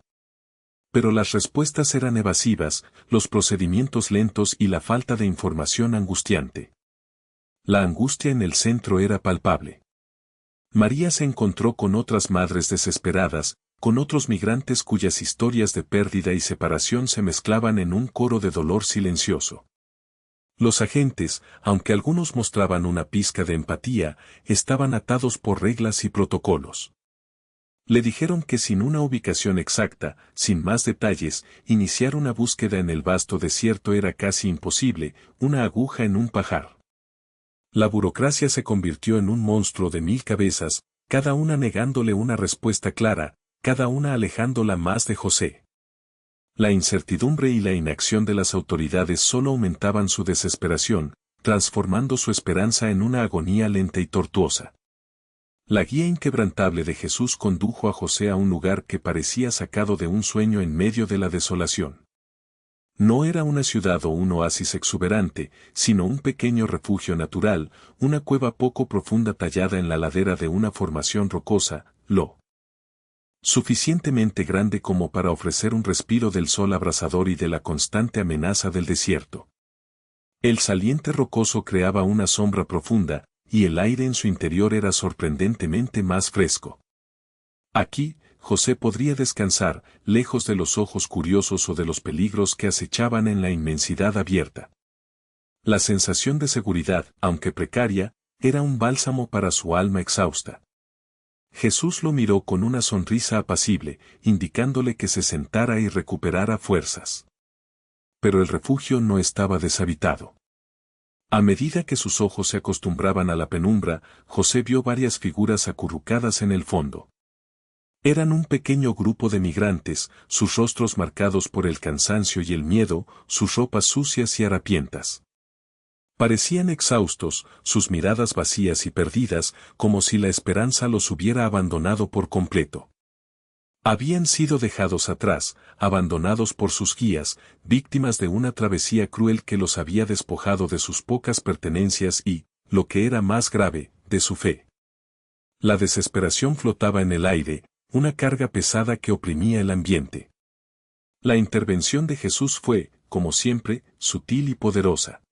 Pero las respuestas eran evasivas, los procedimientos lentos y la falta de información angustiante. La angustia en el centro era palpable. María se encontró con otras madres desesperadas, con otros migrantes cuyas historias de pérdida y separación se mezclaban en un coro de dolor silencioso. Los agentes, aunque algunos mostraban una pizca de empatía, estaban atados por reglas y protocolos. Le dijeron que sin una ubicación exacta, sin más detalles, iniciar una búsqueda en el vasto desierto era casi imposible, una aguja en un pajar. La burocracia se convirtió en un monstruo de 1000 cabezas, cada una negándole una respuesta clara, cada una alejándola más de José. La incertidumbre y la inacción de las autoridades solo aumentaban su desesperación, transformando su esperanza en una agonía lenta y tortuosa. La guía inquebrantable de Jesús condujo a José a un lugar que parecía sacado de un sueño en medio de la desolación. No era una ciudad o un oasis exuberante, sino un pequeño refugio natural, una cueva poco profunda tallada en la ladera de una formación rocosa, lo suficientemente grande como para ofrecer un respiro del sol abrasador y de la constante amenaza del desierto. El saliente rocoso creaba una sombra profunda, y el aire en su interior era sorprendentemente más fresco. Aquí, José podría descansar, lejos de los ojos curiosos o de los peligros que acechaban en la inmensidad abierta. La sensación de seguridad, aunque precaria, era un bálsamo para su alma exhausta. Jesús lo miró con una sonrisa apacible, indicándole que se sentara y recuperara fuerzas. Pero el refugio no estaba deshabitado. A medida que sus ojos se acostumbraban a la penumbra, José vio varias figuras acurrucadas en el fondo. Eran un pequeño grupo de migrantes, sus rostros marcados por el cansancio y el miedo, sus ropas sucias y harapientas. Parecían exhaustos, sus miradas vacías y perdidas, como si la esperanza los hubiera abandonado por completo. Habían sido dejados atrás, abandonados por sus guías, víctimas de una travesía cruel que los había despojado de sus pocas pertenencias y, lo que era más grave, de su fe. La desesperación flotaba en el aire, una carga pesada que oprimía el ambiente. La intervención de Jesús fue, como siempre, sutil y poderosa.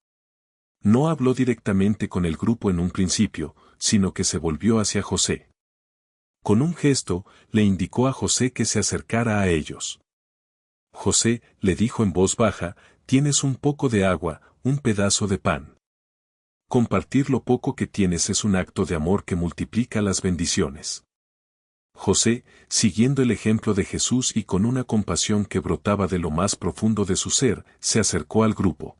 No habló directamente con el grupo en un principio, sino que se volvió hacia José. Con un gesto, le indicó a José que se acercara a ellos. José, le dijo en voz baja, tienes un poco de agua, un pedazo de pan. Compartir lo poco que tienes es un acto de amor que multiplica las bendiciones. José, siguiendo el ejemplo de Jesús y con una compasión que brotaba de lo más profundo de su ser, se acercó al grupo.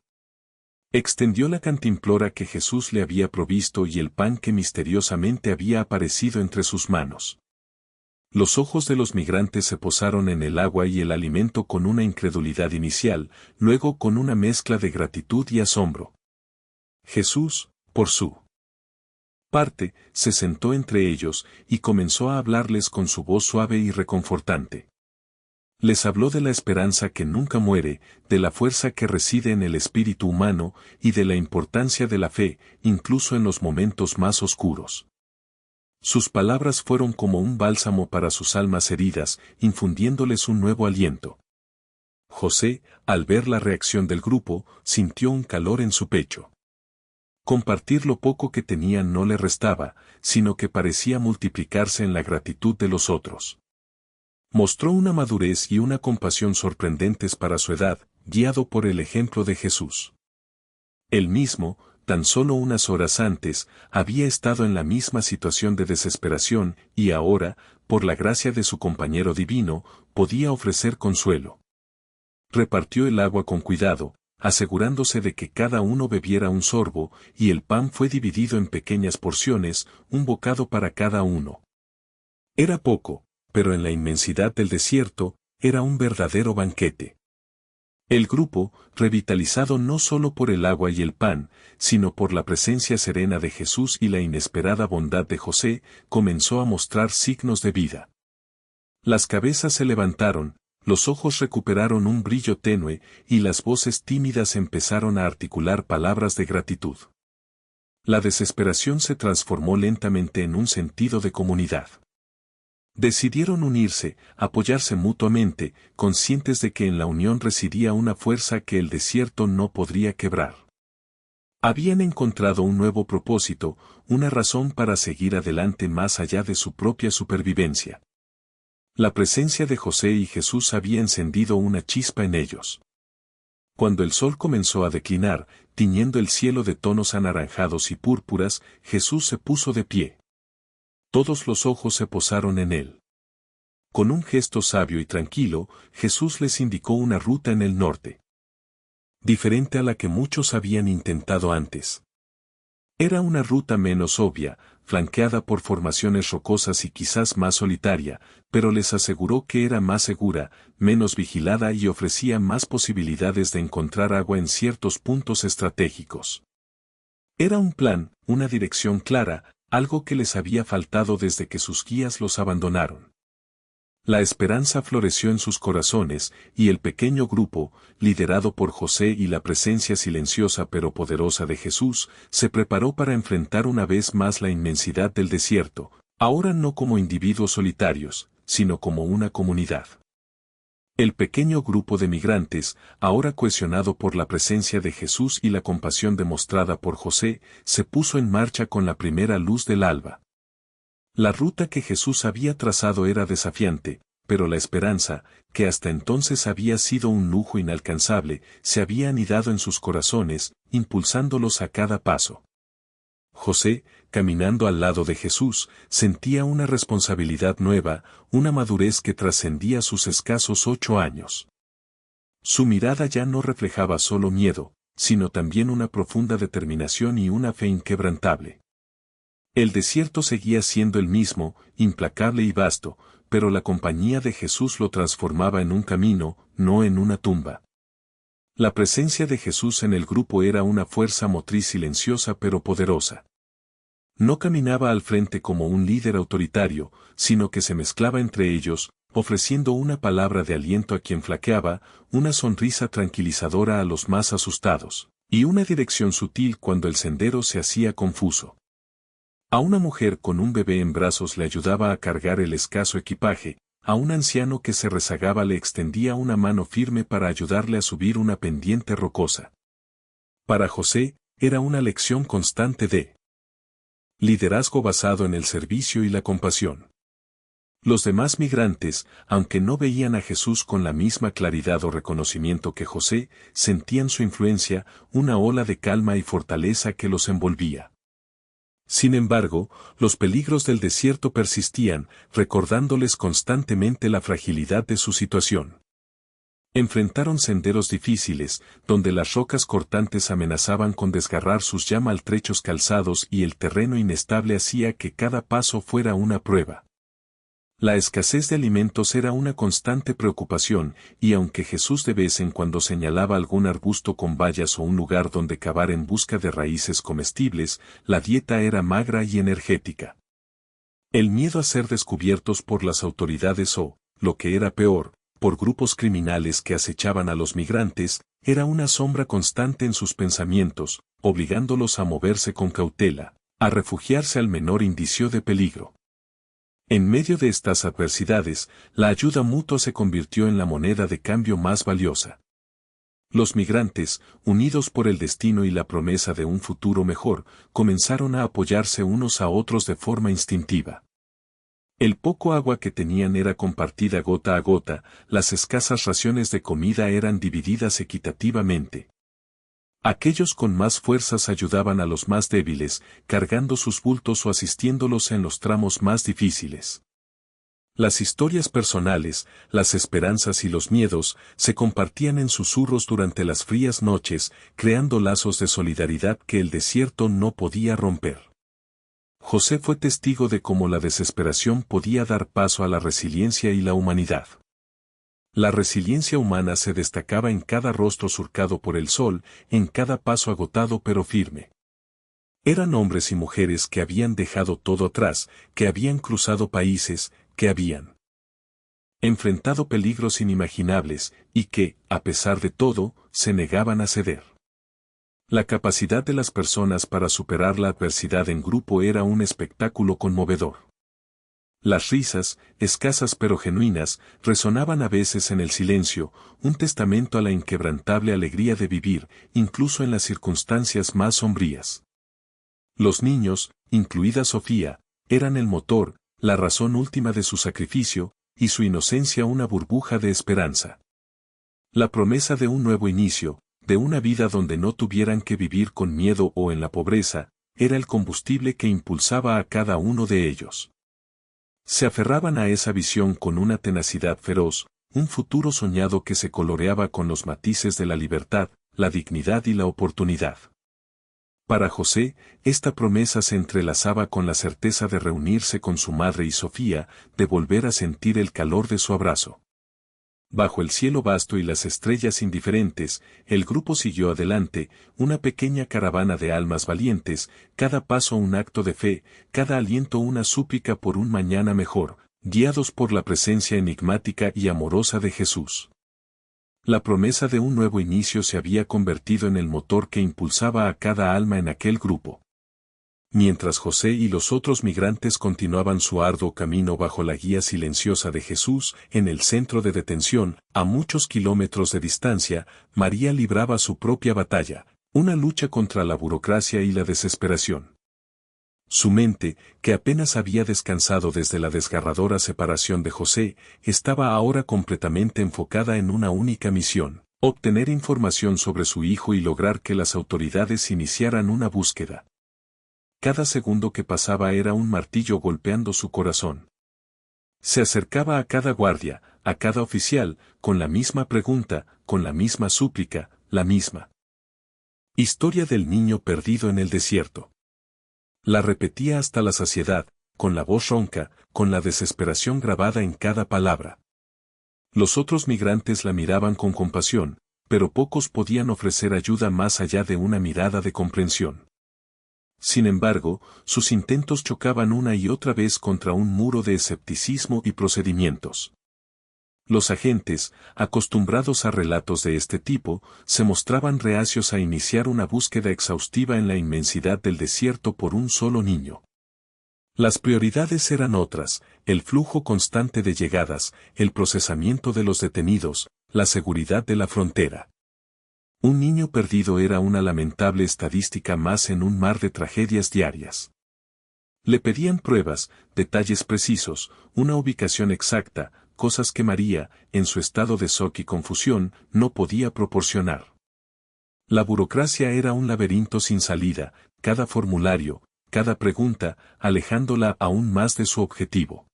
Extendió la cantimplora que Jesús le había provisto y el pan que misteriosamente había aparecido entre sus manos. Los ojos de los migrantes se posaron en el agua y el alimento con una incredulidad inicial, luego con una mezcla de gratitud y asombro. Jesús, por su parte, se sentó entre ellos y comenzó a hablarles con su voz suave y reconfortante. Les habló de la esperanza que nunca muere, de la fuerza que reside en el espíritu humano y de la importancia de la fe, incluso en los momentos más oscuros. Sus palabras fueron como un bálsamo para sus almas heridas, infundiéndoles un nuevo aliento. José, al ver la reacción del grupo, sintió un calor en su pecho. Compartir lo poco que tenían no le restaba, sino que parecía multiplicarse en la gratitud de los otros. Mostró una madurez y una compasión sorprendentes para su edad, guiado por el ejemplo de Jesús. Él mismo, tan solo unas horas antes, había estado en la misma situación de desesperación y ahora, por la gracia de su compañero divino, podía ofrecer consuelo. Repartió el agua con cuidado, asegurándose de que cada uno bebiera un sorbo, y el pan fue dividido en pequeñas porciones, un bocado para cada uno. Era poco, pero en la inmensidad del desierto, era un verdadero banquete. El grupo, revitalizado no solo por el agua y el pan, sino por la presencia serena de Jesús y la inesperada bondad de José, comenzó a mostrar signos de vida. Las cabezas se levantaron, los ojos recuperaron un brillo tenue y las voces tímidas empezaron a articular palabras de gratitud. La desesperación se transformó lentamente en un sentido de comunidad. Decidieron unirse, apoyarse mutuamente, conscientes de que en la unión residía una fuerza que el desierto no podría quebrar. Habían encontrado un nuevo propósito, una razón para seguir adelante más allá de su propia supervivencia. La presencia de José y Jesús había encendido una chispa en ellos. Cuando el sol comenzó a declinar, tiñendo el cielo de tonos anaranjados y púrpuras, Jesús se puso de pie. Todos los ojos se posaron en él. Con un gesto sabio y tranquilo, Jesús les indicó una ruta en el norte. Diferente a la que muchos habían intentado antes. Era una ruta menos obvia, flanqueada por formaciones rocosas y quizás más solitaria, pero les aseguró que era más segura, menos vigilada y ofrecía más posibilidades de encontrar agua en ciertos puntos estratégicos. Era un plan, una dirección clara, algo que les había faltado desde que sus guías los abandonaron. La esperanza floreció en sus corazones, y el pequeño grupo, liderado por José y la presencia silenciosa pero poderosa de Jesús, se preparó para enfrentar una vez más la inmensidad del desierto, ahora no como individuos solitarios, sino como una comunidad. El pequeño grupo de migrantes, ahora cohesionado por la presencia de Jesús y la compasión demostrada por José, se puso en marcha con la primera luz del alba. La ruta que Jesús había trazado era desafiante, pero la esperanza, que hasta entonces había sido un lujo inalcanzable, se había anidado en sus corazones, impulsándolos a cada paso. José, caminando al lado de Jesús, sentía una responsabilidad nueva, una madurez que trascendía sus escasos 8 años. Su mirada ya no reflejaba solo miedo, sino también una profunda determinación y una fe inquebrantable. El desierto seguía siendo el mismo, implacable y vasto, pero la compañía de Jesús lo transformaba en un camino, no en una tumba. La presencia de Jesús en el grupo era una fuerza motriz silenciosa pero poderosa. No caminaba al frente como un líder autoritario, sino que se mezclaba entre ellos, ofreciendo una palabra de aliento a quien flaqueaba, una sonrisa tranquilizadora a los más asustados, y una dirección sutil cuando el sendero se hacía confuso. A una mujer con un bebé en brazos le ayudaba a cargar el escaso equipaje, a un anciano que se rezagaba le extendía una mano firme para ayudarle a subir una pendiente rocosa. Para José, era una lección constante de liderazgo basado en el servicio y la compasión. Los demás migrantes, aunque no veían a Jesús con la misma claridad o reconocimiento que José, sentían su influencia, una ola de calma y fortaleza que los envolvía. Sin embargo, los peligros del desierto persistían, recordándoles constantemente la fragilidad de su situación. Enfrentaron senderos difíciles, donde las rocas cortantes amenazaban con desgarrar sus ya maltrechos calzados y el terreno inestable hacía que cada paso fuera una prueba. La escasez de alimentos era una constante preocupación, y aunque Jesús de vez en cuando señalaba algún arbusto con bayas o un lugar donde cavar en busca de raíces comestibles, la dieta era magra y energética. El miedo a ser descubiertos por las autoridades o, lo que era peor, por grupos criminales que acechaban a los migrantes, era una sombra constante en sus pensamientos, obligándolos a moverse con cautela, a refugiarse al menor indicio de peligro. En medio de estas adversidades, la ayuda mutua se convirtió en la moneda de cambio más valiosa. Los migrantes, unidos por el destino y la promesa de un futuro mejor, comenzaron a apoyarse unos a otros de forma instintiva. El poco agua que tenían era compartida gota a gota, las escasas raciones de comida eran divididas equitativamente. Aquellos con más fuerzas ayudaban a los más débiles, cargando sus bultos o asistiéndolos en los tramos más difíciles. Las historias personales, las esperanzas y los miedos se compartían en susurros durante las frías noches, creando lazos de solidaridad que el desierto no podía romper. José fue testigo de cómo la desesperación podía dar paso a la resiliencia y la humanidad. La resiliencia humana se destacaba en cada rostro surcado por el sol, en cada paso agotado pero firme. Eran hombres y mujeres que habían dejado todo atrás, que habían cruzado países, que habían enfrentado peligros inimaginables, y que, a pesar de todo, se negaban a ceder. La capacidad de las personas para superar la adversidad en grupo era un espectáculo conmovedor. Las risas, escasas pero genuinas, resonaban a veces en el silencio, un testamento a la inquebrantable alegría de vivir, incluso en las circunstancias más sombrías. Los niños, incluida Sofía, eran el motor, la razón última de su sacrificio, y su inocencia una burbuja de esperanza. La promesa de un nuevo inicio, de una vida donde no tuvieran que vivir con miedo o en la pobreza, era el combustible que impulsaba a cada uno de ellos. Se aferraban a esa visión con una tenacidad feroz, un futuro soñado que se coloreaba con los matices de la libertad, la dignidad y la oportunidad. Para José, esta promesa se entrelazaba con la certeza de reunirse con su madre y Sofía, de volver a sentir el calor de su abrazo. Bajo el cielo vasto y las estrellas indiferentes, el grupo siguió adelante, una pequeña caravana de almas valientes, cada paso un acto de fe, cada aliento una súplica por un mañana mejor, guiados por la presencia enigmática y amorosa de Jesús. La promesa de un nuevo inicio se había convertido en el motor que impulsaba a cada alma en aquel grupo. Mientras José y los otros migrantes continuaban su arduo camino bajo la guía silenciosa de Jesús, en el centro de detención, a muchos kilómetros de distancia, María libraba su propia batalla, una lucha contra la burocracia y la desesperación. Su mente, que apenas había descansado desde la desgarradora separación de José, estaba ahora completamente enfocada en una única misión: obtener información sobre su hijo y lograr que las autoridades iniciaran una búsqueda. Cada segundo que pasaba era un martillo golpeando su corazón. Se acercaba a cada guardia, a cada oficial, con la misma pregunta, con la misma súplica, la misma historia del niño perdido en el desierto. La repetía hasta la saciedad, con la voz ronca, con la desesperación grabada en cada palabra. Los otros migrantes la miraban con compasión, pero pocos podían ofrecer ayuda más allá de una mirada de comprensión. Sin embargo, sus intentos chocaban una y otra vez contra un muro de escepticismo y procedimientos. Los agentes, acostumbrados a relatos de este tipo, se mostraban reacios a iniciar una búsqueda exhaustiva en la inmensidad del desierto por un solo niño. Las prioridades eran otras: el flujo constante de llegadas, el procesamiento de los detenidos, la seguridad de la frontera. Un niño perdido era una lamentable estadística más en un mar de tragedias diarias. Le pedían pruebas, detalles precisos, una ubicación exacta, cosas que María, en su estado de shock y confusión, no podía proporcionar. La burocracia era un laberinto sin salida, cada formulario, cada pregunta, alejándola aún más de su objetivo.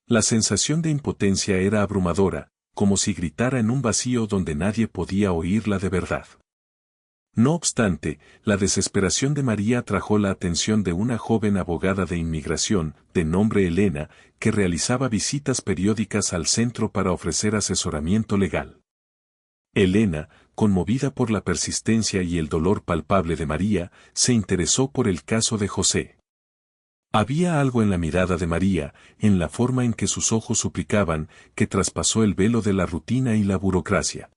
La sensación de impotencia era abrumadora, como si gritara en un vacío donde nadie podía oírla de verdad. No obstante, la desesperación de María atrajo la atención de una joven abogada de inmigración, de nombre Elena, que realizaba visitas periódicas al centro para ofrecer asesoramiento legal. Elena, conmovida por la persistencia y el dolor palpable de María, se interesó por el caso de José. Había algo en la mirada de María, en la forma en que sus ojos suplicaban, que traspasó el velo de la rutina y la burocracia.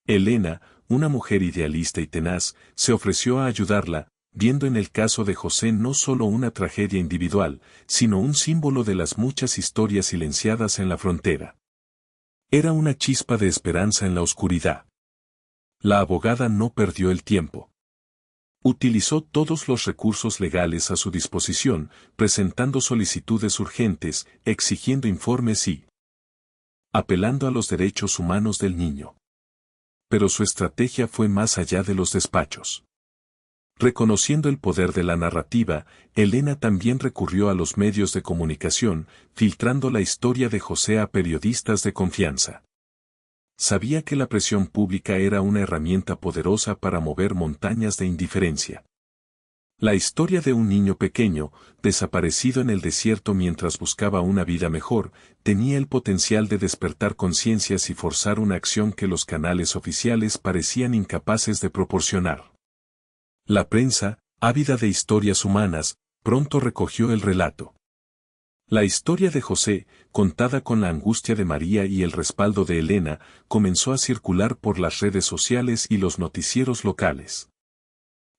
Elena, una mujer idealista y tenaz, se ofreció a ayudarla, viendo en el caso de José no solo una tragedia individual, sino un símbolo de las muchas historias silenciadas en la frontera. Era una chispa de esperanza en la oscuridad. La abogada no perdió el tiempo. Utilizó todos los recursos legales a su disposición, presentando solicitudes urgentes, exigiendo informes y apelando a los derechos humanos del niño. Pero su estrategia fue más allá de los despachos. Reconociendo el poder de la narrativa, Elena también recurrió a los medios de comunicación, filtrando la historia de José a periodistas de confianza. Sabía que la presión pública era una herramienta poderosa para mover montañas de indiferencia. La historia de un niño pequeño, desaparecido en el desierto mientras buscaba una vida mejor, tenía el potencial de despertar conciencias y forzar una acción que los canales oficiales parecían incapaces de proporcionar. La prensa, ávida de historias humanas, pronto recogió el relato. La historia de José, contada con la angustia de María y el respaldo de Elena, comenzó a circular por las redes sociales y los noticieros locales.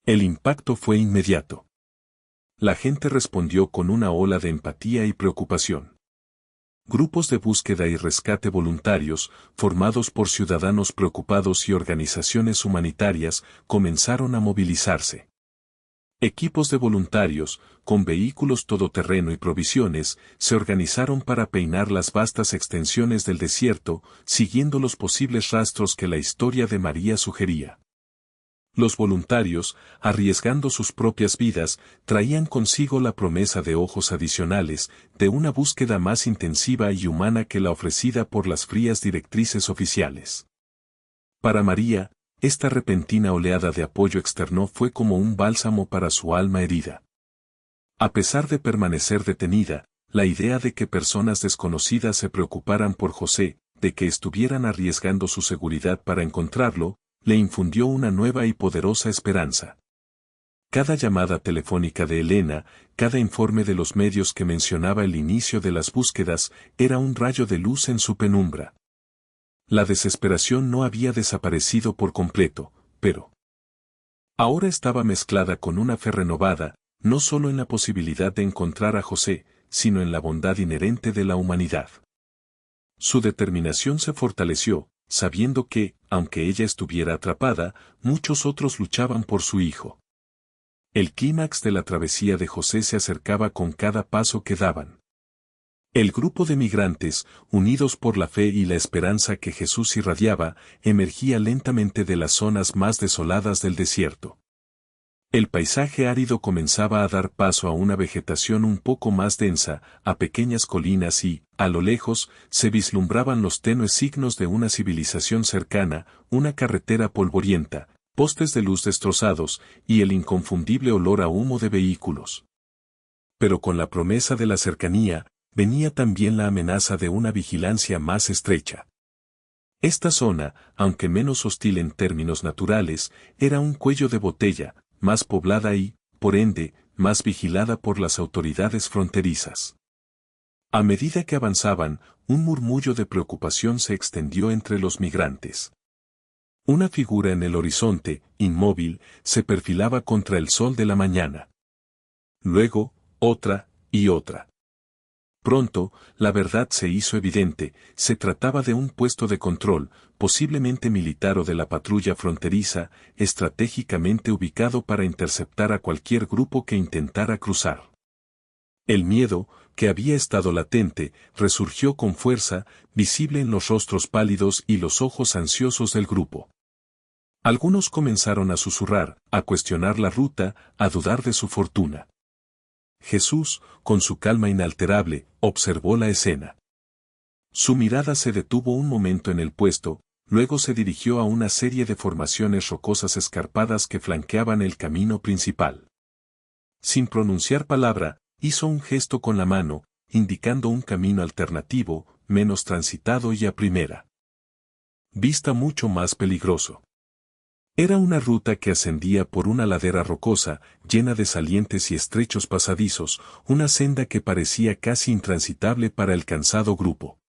El impacto fue inmediato. La gente respondió con una ola de empatía y preocupación. Grupos de búsqueda y rescate voluntarios, formados por ciudadanos preocupados y organizaciones humanitarias, comenzaron a movilizarse. Equipos de voluntarios, con vehículos todoterreno y provisiones, se organizaron para peinar las vastas extensiones del desierto, siguiendo los posibles rastros que la historia de María sugería. Los voluntarios, arriesgando sus propias vidas, traían consigo la promesa de ojos adicionales, de una búsqueda más intensiva y humana que la ofrecida por las frías directrices oficiales. Para María, esta repentina oleada de apoyo externo fue como un bálsamo para su alma herida. A pesar de permanecer detenida, la idea de que personas desconocidas se preocuparan por José, de que estuvieran arriesgando su seguridad para encontrarlo, le infundió una nueva y poderosa esperanza. Cada llamada telefónica de Elena, cada informe de los medios que mencionaba el inicio de las búsquedas, era un rayo de luz en su penumbra. La desesperación no había desaparecido por completo, pero ahora estaba mezclada con una fe renovada, no solo en la posibilidad de encontrar a José, sino en la bondad inherente de la humanidad. Su determinación se fortaleció, sabiendo que, aunque ella estuviera atrapada, muchos otros luchaban por su hijo. El clímax de la travesía de José se acercaba con cada paso que daban. El grupo de migrantes, unidos por la fe y la esperanza que Jesús irradiaba, emergía lentamente de las zonas más desoladas del desierto. El paisaje árido comenzaba a dar paso a una vegetación un poco más densa, a pequeñas colinas y, a lo lejos, se vislumbraban los tenues signos de una civilización cercana, una carretera polvorienta, postes de luz destrozados, y el inconfundible olor a humo de vehículos. Pero con la promesa de la cercanía, venía también la amenaza de una vigilancia más estrecha. Esta zona, aunque menos hostil en términos naturales, era un cuello de botella, más poblada y, por ende, más vigilada por las autoridades fronterizas. A medida que avanzaban, un murmullo de preocupación se extendió entre los migrantes. Una figura en el horizonte, inmóvil, se perfilaba contra el sol de la mañana. Luego, otra, y otra. Pronto, la verdad se hizo evidente, se trataba de un puesto de control, posiblemente militar o de la patrulla fronteriza, estratégicamente ubicado para interceptar a cualquier grupo que intentara cruzar. El miedo, que había estado latente, resurgió con fuerza, visible en los rostros pálidos y los ojos ansiosos del grupo. Algunos comenzaron a susurrar, a cuestionar la ruta, a dudar de su fortuna. Jesús, con su calma inalterable, observó la escena. Su mirada se detuvo un momento en el puesto, luego se dirigió a una serie de formaciones rocosas escarpadas que flanqueaban el camino principal. Sin pronunciar palabra, hizo un gesto con la mano, indicando un camino alternativo, menos transitado y a primera vista mucho más peligroso. Era una ruta que ascendía por una ladera rocosa, llena de salientes y estrechos pasadizos, una senda que parecía casi intransitable para el cansado grupo.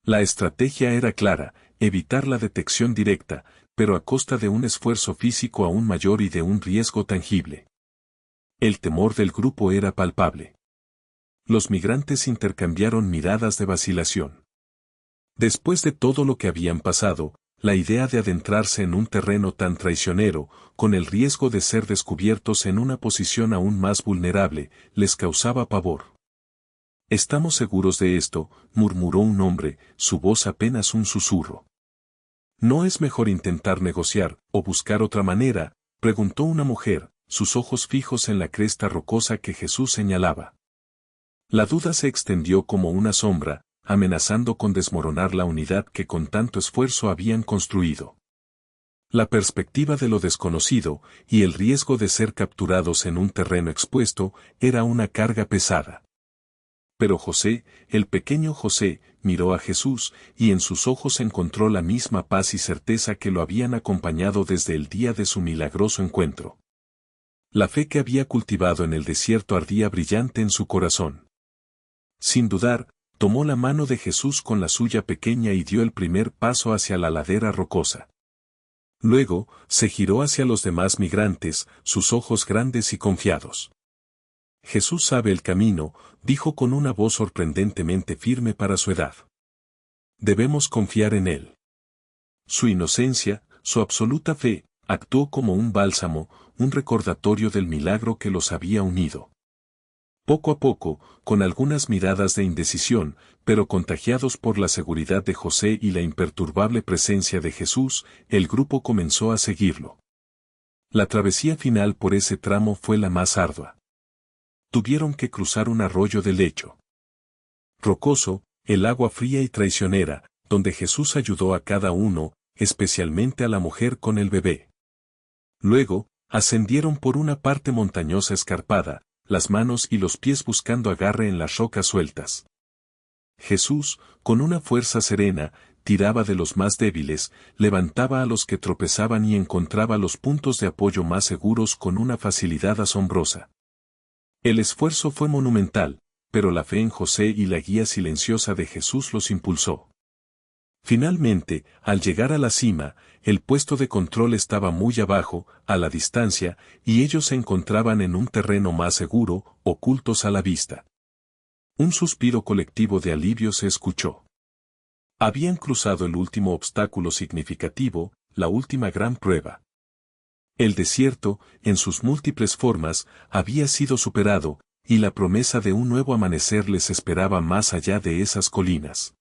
La estrategia era clara, evitar la detección directa, pero a costa de un esfuerzo físico aún mayor y de un riesgo tangible. El temor del grupo era palpable. Los migrantes intercambiaron miradas de vacilación. Después de todo lo que habían pasado, la idea de adentrarse en un terreno tan traicionero, con el riesgo de ser descubiertos en una posición aún más vulnerable, les causaba pavor. «Estamos seguros de esto», murmuró un hombre, su voz apenas un susurro. «¿No es mejor intentar negociar, o buscar otra manera?», preguntó una mujer, sus ojos fijos en la cresta rocosa que Jesús señalaba. La duda se extendió como una sombra, amenazando con desmoronar la unidad que con tanto esfuerzo habían construido. La perspectiva de lo desconocido, y el riesgo de ser capturados en un terreno expuesto, era una carga pesada. Pero José, el pequeño José, miró a Jesús, y en sus ojos encontró la misma paz y certeza que lo habían acompañado desde el día de su milagroso encuentro. La fe que había cultivado en el desierto ardía brillante en su corazón. Sin dudar, tomó la mano de Jesús con la suya pequeña y dio el primer paso hacia la ladera rocosa. Luego, se giró hacia los demás migrantes, sus ojos grandes y confiados. «Jesús sabe el camino», dijo con una voz sorprendentemente firme para su edad. «Debemos confiar en él». Su inocencia, su absoluta fe, actuó como un bálsamo, un recordatorio del milagro que los había unido. Poco a poco, con algunas miradas de indecisión, pero contagiados por la seguridad de José y la imperturbable presencia de Jesús, el grupo comenzó a seguirlo. La travesía final por ese tramo fue la más ardua. Tuvieron que cruzar un arroyo de lecho rocoso, el agua fría y traicionera, donde Jesús ayudó a cada uno, especialmente a la mujer con el bebé. Luego, ascendieron por una parte montañosa escarpada, las manos y los pies buscando agarre en las rocas sueltas. Jesús, con una fuerza serena, tiraba de los más débiles, levantaba a los que tropezaban y encontraba los puntos de apoyo más seguros con una facilidad asombrosa. El esfuerzo fue monumental, pero la fe en José y la guía silenciosa de Jesús los impulsó. Finalmente, al llegar a la cima, el puesto de control estaba muy abajo, a la distancia, y ellos se encontraban en un terreno más seguro, ocultos a la vista. Un suspiro colectivo de alivio se escuchó. Habían cruzado el último obstáculo significativo, la última gran prueba. El desierto, en sus múltiples formas, había sido superado, y la promesa de un nuevo amanecer les esperaba más allá de esas colinas.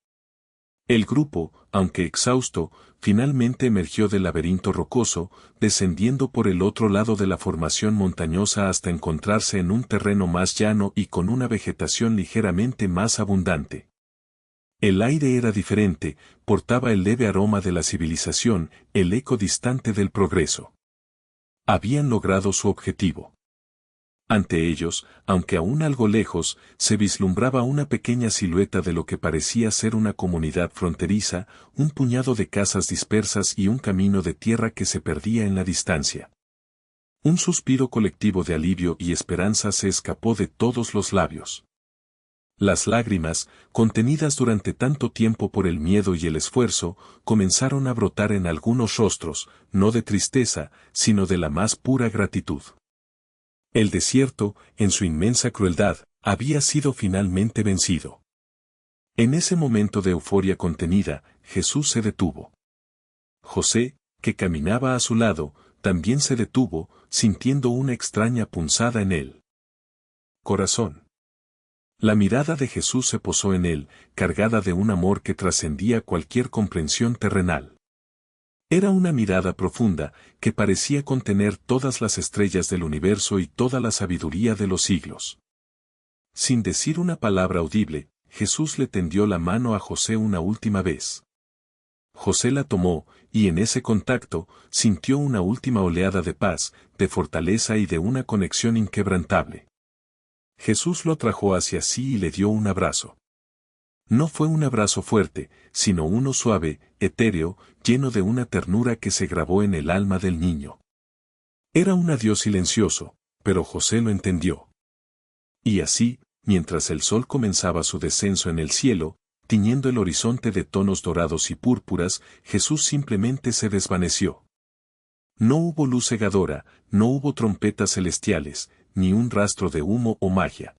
El grupo, aunque exhausto, finalmente emergió del laberinto rocoso, descendiendo por el otro lado de la formación montañosa hasta encontrarse en un terreno más llano y con una vegetación ligeramente más abundante. El aire era diferente, portaba el leve aroma de la civilización, el eco distante del progreso. Habían logrado su objetivo. Ante ellos, aunque aún algo lejos, se vislumbraba una pequeña silueta de lo que parecía ser una comunidad fronteriza, un puñado de casas dispersas y un camino de tierra que se perdía en la distancia. Un suspiro colectivo de alivio y esperanza se escapó de todos los labios. Las lágrimas, contenidas durante tanto tiempo por el miedo y el esfuerzo, comenzaron a brotar en algunos rostros, no de tristeza, sino de la más pura gratitud. El desierto, en su inmensa crueldad, había sido finalmente vencido. En ese momento de euforia contenida, Jesús se detuvo. José, que caminaba a su lado, también se detuvo, sintiendo una extraña punzada en el corazón. La mirada de Jesús se posó en él, cargada de un amor que trascendía cualquier comprensión terrenal. Era una mirada profunda, que parecía contener todas las estrellas del universo y toda la sabiduría de los siglos. Sin decir una palabra audible, Jesús le tendió la mano a José una última vez. José la tomó, y en ese contacto, sintió una última oleada de paz, de fortaleza y de una conexión inquebrantable. Jesús lo atrajo hacia sí y le dio un abrazo. No fue un abrazo fuerte, sino uno suave, etéreo, lleno de una ternura que se grabó en el alma del niño. Era un adiós silencioso, pero José lo entendió. Y así, mientras el sol comenzaba su descenso en el cielo, tiñendo el horizonte de tonos dorados y púrpuras, Jesús simplemente se desvaneció. No hubo luz cegadora, no hubo trompetas celestiales, ni un rastro de humo o magia.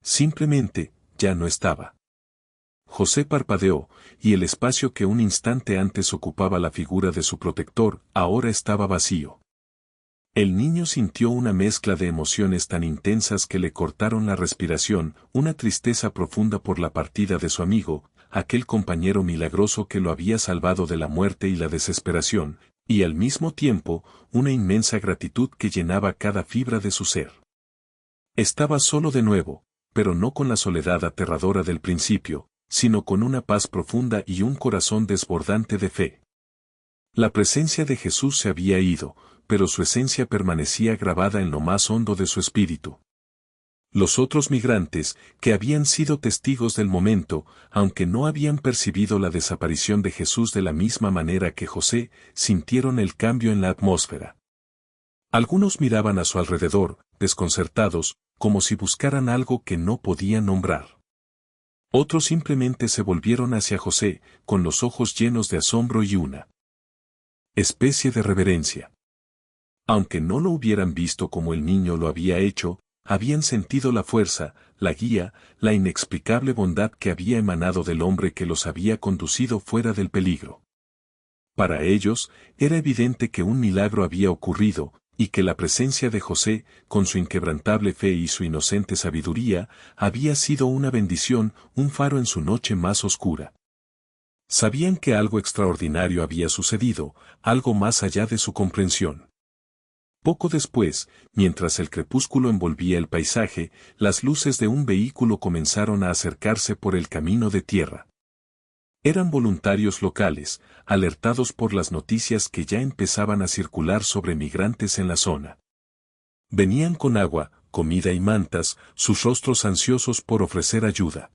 Simplemente, ya no estaba. José parpadeó, y el espacio que un instante antes ocupaba la figura de su protector, ahora estaba vacío. El niño sintió una mezcla de emociones tan intensas que le cortaron la respiración, una tristeza profunda por la partida de su amigo, aquel compañero milagroso que lo había salvado de la muerte y la desesperación, y al mismo tiempo, una inmensa gratitud que llenaba cada fibra de su ser. Estaba solo de nuevo, pero no con la soledad aterradora del principio, sino con una paz profunda y un corazón desbordante de fe. La presencia de Jesús se había ido, pero su esencia permanecía grabada en lo más hondo de su espíritu. Los otros migrantes, que habían sido testigos del momento, aunque no habían percibido la desaparición de Jesús de la misma manera que José, sintieron el cambio en la atmósfera. Algunos miraban a su alrededor, desconcertados, como si buscaran algo que no podían nombrar. Otros simplemente se volvieron hacia José, con los ojos llenos de asombro y una especie de reverencia. Aunque no lo hubieran visto como el niño lo había hecho, habían sentido la fuerza, la guía, la inexplicable bondad que había emanado del hombre que los había conducido fuera del peligro. Para ellos, era evidente que un milagro había ocurrido, y que la presencia de José, con su inquebrantable fe y su inocente sabiduría, había sido una bendición, un faro en su noche más oscura. Sabían que algo extraordinario había sucedido, algo más allá de su comprensión. Poco después, mientras el crepúsculo envolvía el paisaje, las luces de un vehículo comenzaron a acercarse por el camino de tierra. Eran voluntarios locales, alertados por las noticias que ya empezaban a circular sobre migrantes en la zona. Venían con agua, comida y mantas, sus rostros ansiosos por ofrecer ayuda.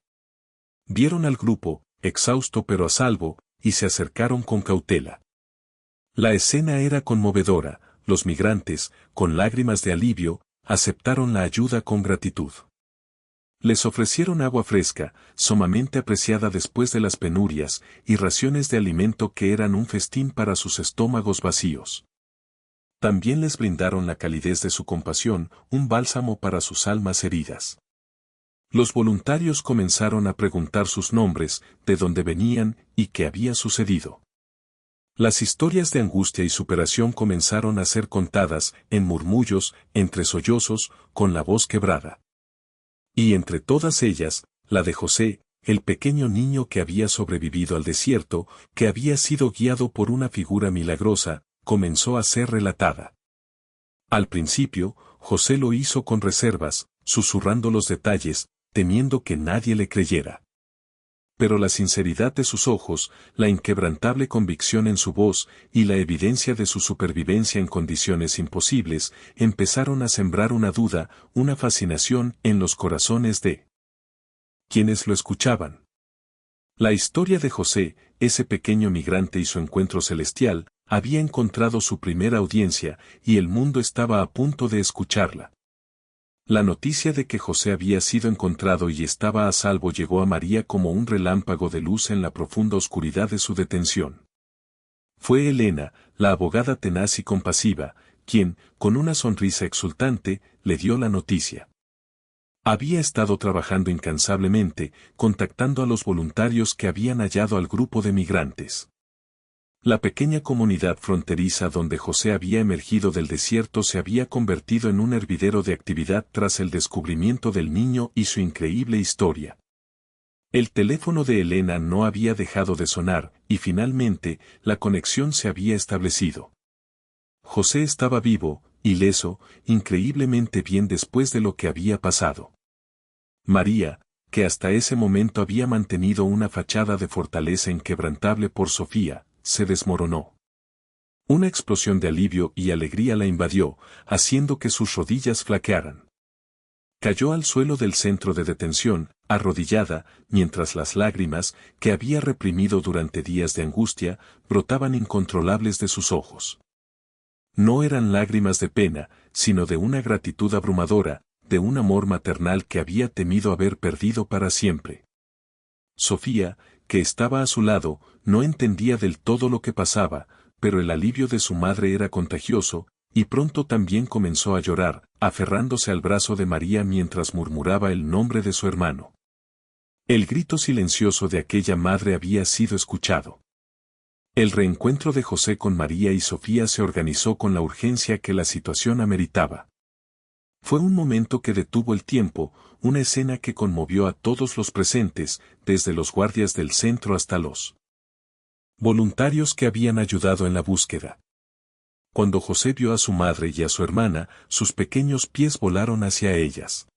Vieron al grupo, exhausto pero a salvo, y se acercaron con cautela. La escena era conmovedora. Los migrantes, con lágrimas de alivio, aceptaron la ayuda con gratitud. Les ofrecieron agua fresca, sumamente apreciada después de las penurias, y raciones de alimento que eran un festín para sus estómagos vacíos. También les brindaron la calidez de su compasión, un bálsamo para sus almas heridas. Los voluntarios comenzaron a preguntar sus nombres, de dónde venían y qué había sucedido. Las historias de angustia y superación comenzaron a ser contadas, en murmullos, entre sollozos, con la voz quebrada. Y entre todas ellas, la de José, el pequeño niño que había sobrevivido al desierto, que había sido guiado por una figura milagrosa, comenzó a ser relatada. Al principio, José lo hizo con reservas, susurrando los detalles, temiendo que nadie le creyera. Pero la sinceridad de sus ojos, la inquebrantable convicción en su voz y la evidencia de su supervivencia en condiciones imposibles, empezaron a sembrar una duda, una fascinación en los corazones de quienes lo escuchaban. La historia de José, ese pequeño migrante y su encuentro celestial, había encontrado su primera audiencia, y el mundo estaba a punto de escucharla. La noticia de que José había sido encontrado y estaba a salvo llegó a María como un relámpago de luz en la profunda oscuridad de su detención. Fue Elena, la abogada tenaz y compasiva, quien, con una sonrisa exultante, le dio la noticia. Había estado trabajando incansablemente, contactando a los voluntarios que habían hallado al grupo de migrantes. La pequeña comunidad fronteriza donde José había emergido del desierto se había convertido en un hervidero de actividad tras el descubrimiento del niño y su increíble historia. El teléfono de Elena no había dejado de sonar, y finalmente, la conexión se había establecido. José estaba vivo, ileso, increíblemente bien después de lo que había pasado. María, que hasta ese momento había mantenido una fachada de fortaleza inquebrantable por Sofía, se desmoronó. Una explosión de alivio y alegría la invadió, haciendo que sus rodillas flaquearan. Cayó al suelo del centro de detención, arrodillada, mientras las lágrimas, que había reprimido durante días de angustia, brotaban incontrolables de sus ojos. No eran lágrimas de pena, sino de una gratitud abrumadora, de un amor maternal que había temido haber perdido para siempre. Sofía, que estaba a su lado, no entendía del todo lo que pasaba, pero el alivio de su madre era contagioso, Y pronto también comenzó a llorar, aferrándose al brazo de María mientras murmuraba el nombre de su hermano. El grito silencioso de aquella madre había sido escuchado. El reencuentro de José con María y Sofía se organizó con la urgencia que la situación ameritaba. Fue un momento que detuvo el tiempo, una escena que conmovió a todos los presentes, desde los guardias del centro hasta los voluntarios que habían ayudado en la búsqueda. Cuando José vio a su madre y a su hermana, sus pequeños pies volaron hacia ellas.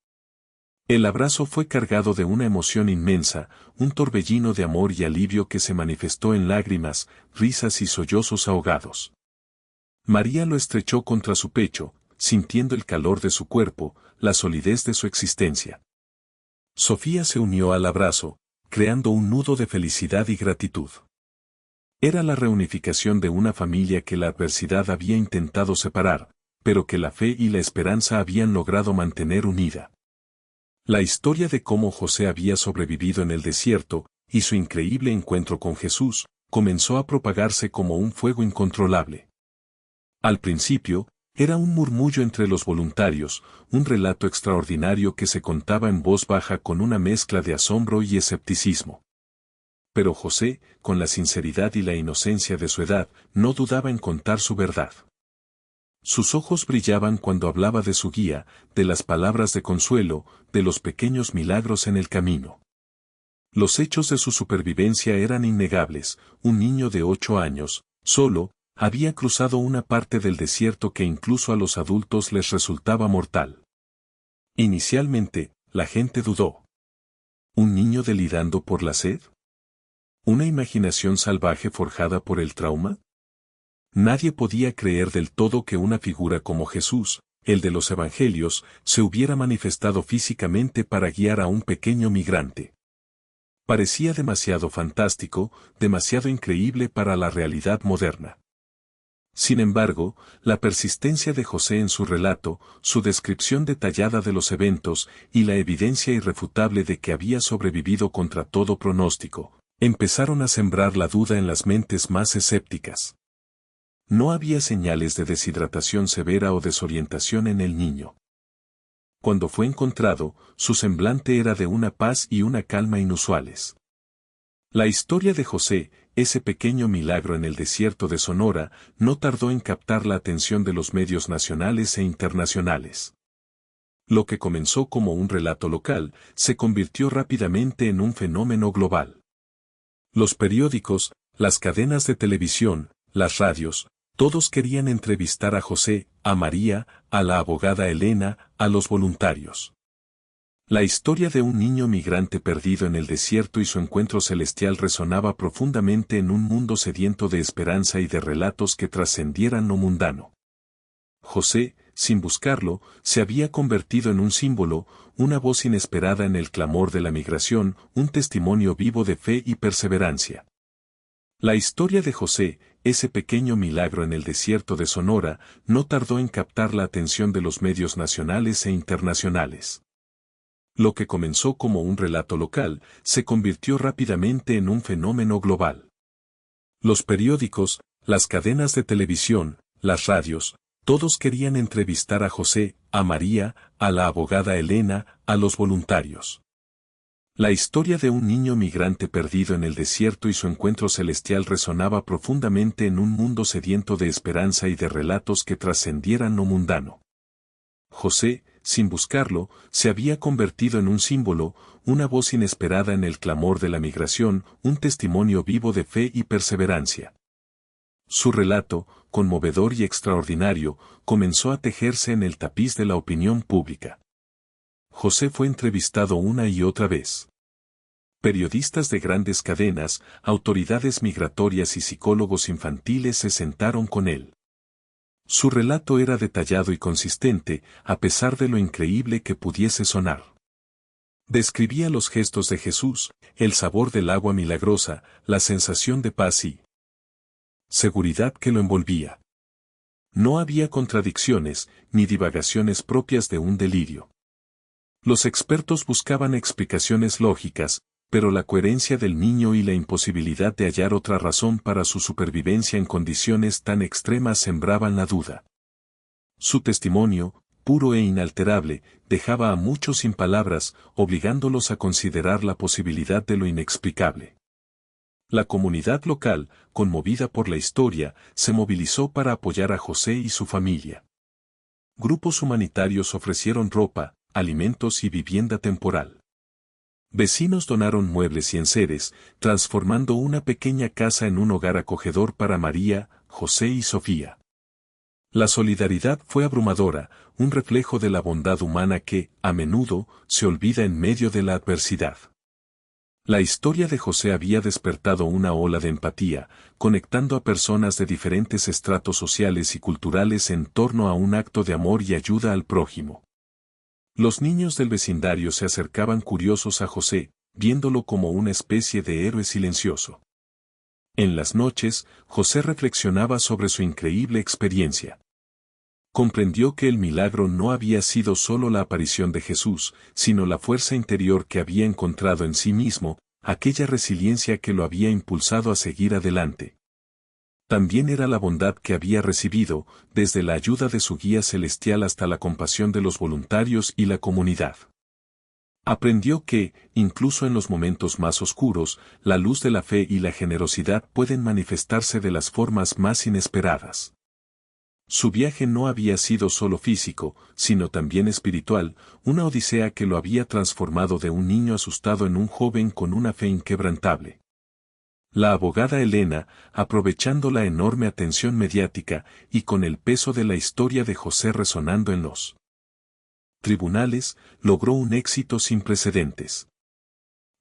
El abrazo fue cargado de una emoción inmensa, un torbellino de amor y alivio que se manifestó en lágrimas, risas y sollozos ahogados. María lo estrechó contra su pecho, sintiendo el calor de su cuerpo, la solidez de su existencia. Sofía se unió al abrazo, creando un nudo de felicidad y gratitud. Era la reunificación de una familia que la adversidad había intentado separar, pero que la fe y la esperanza habían logrado mantener unida. La historia de cómo José había sobrevivido en el desierto, y su increíble encuentro con Jesús, comenzó a propagarse como un fuego incontrolable. Al principio, era un murmullo entre los voluntarios, un relato extraordinario que se contaba en voz baja con una mezcla de asombro y escepticismo. Pero José, con la sinceridad y la inocencia de su edad, no dudaba en contar su verdad. Sus ojos brillaban cuando hablaba de su guía, de las palabras de consuelo, de los pequeños milagros en el camino. Los hechos de su supervivencia eran innegables. Un niño de 8 años, solo, había cruzado una parte del desierto que incluso a los adultos les resultaba mortal. Inicialmente, la gente dudó. ¿Un niño delirando por la sed? ¿Una imaginación salvaje forjada por el trauma? Nadie podía creer del todo que una figura como Jesús, el de los evangelios, se hubiera manifestado físicamente para guiar a un pequeño migrante. Parecía demasiado fantástico, demasiado increíble para la realidad moderna. Sin embargo, la persistencia de José en su relato, su descripción detallada de los eventos y la evidencia irrefutable de que había sobrevivido contra todo pronóstico, empezaron a sembrar la duda en las mentes más escépticas. No había señales de deshidratación severa o desorientación en el niño. Cuando fue encontrado, su semblante era de una paz y una calma inusuales. La historia de José, ese pequeño milagro en el desierto de Sonora, no tardó en captar la atención de los medios nacionales e internacionales. Lo que comenzó como un relato local, se convirtió rápidamente en un fenómeno global. Los periódicos, las cadenas de televisión, las radios, todos querían entrevistar a José, a María, a la abogada Elena, a los voluntarios. La historia de un niño migrante perdido en el desierto y su encuentro celestial resonaba profundamente en un mundo sediento de esperanza y de relatos que trascendieran lo mundano. José, sin buscarlo, se había convertido en un símbolo, una voz inesperada en el clamor de la migración, un testimonio vivo de fe y perseverancia. La historia de José, ese pequeño milagro en el desierto de Sonora, no tardó en captar la atención de los medios nacionales e internacionales. Lo que comenzó como un relato local, se convirtió rápidamente en un fenómeno global. Los periódicos, las cadenas de televisión, las radios, todos querían entrevistar a José, a María, a la abogada Elena, a los voluntarios. La historia de un niño migrante perdido en el desierto y su encuentro celestial resonaba profundamente en un mundo sediento de esperanza y de relatos que trascendieran lo mundano. José, sin buscarlo, se había convertido en un símbolo, una voz inesperada en el clamor de la migración, un testimonio vivo de fe y perseverancia. Su relato, conmovedor y extraordinario, comenzó a tejerse en el tapiz de la opinión pública. José fue entrevistado una y otra vez. Periodistas de grandes cadenas, autoridades migratorias y psicólogos infantiles se sentaron con él. Su relato era detallado y consistente, a pesar de lo increíble que pudiese sonar. Describía los gestos de Jesús, el sabor del agua milagrosa, la sensación de paz y seguridad que lo envolvía. No había contradicciones, ni divagaciones propias de un delirio. Los expertos buscaban explicaciones lógicas, pero la coherencia del niño y la imposibilidad de hallar otra razón para su supervivencia en condiciones tan extremas sembraban la duda. Su testimonio, puro e inalterable, dejaba a muchos sin palabras, obligándolos a considerar la posibilidad de lo inexplicable. La comunidad local, conmovida por la historia, se movilizó para apoyar a José y su familia. Grupos humanitarios ofrecieron ropa, alimentos y vivienda temporal. Vecinos donaron muebles y enseres, transformando una pequeña casa en un hogar acogedor para María, José y Sofía. La solidaridad fue abrumadora, un reflejo de la bondad humana que, a menudo, se olvida en medio de la adversidad. La historia de José había despertado una ola de empatía, conectando a personas de diferentes estratos sociales y culturales en torno a un acto de amor y ayuda al prójimo. Los niños del vecindario se acercaban curiosos a José, viéndolo como una especie de héroe silencioso. En las noches, José reflexionaba sobre su increíble experiencia. Comprendió que el milagro no había sido solo la aparición de Jesús, sino la fuerza interior que había encontrado en sí mismo, aquella resiliencia que lo había impulsado a seguir adelante. También era la bondad que había recibido, desde la ayuda de su guía celestial hasta la compasión de los voluntarios y la comunidad. Aprendió que, incluso en los momentos más oscuros, la luz de la fe y la generosidad pueden manifestarse de las formas más inesperadas. Su viaje no había sido solo físico, sino también espiritual, una odisea que lo había transformado de un niño asustado en un joven con una fe inquebrantable. La abogada Elena, aprovechando la enorme atención mediática y con el peso de la historia de José resonando en los tribunales, logró un éxito sin precedentes.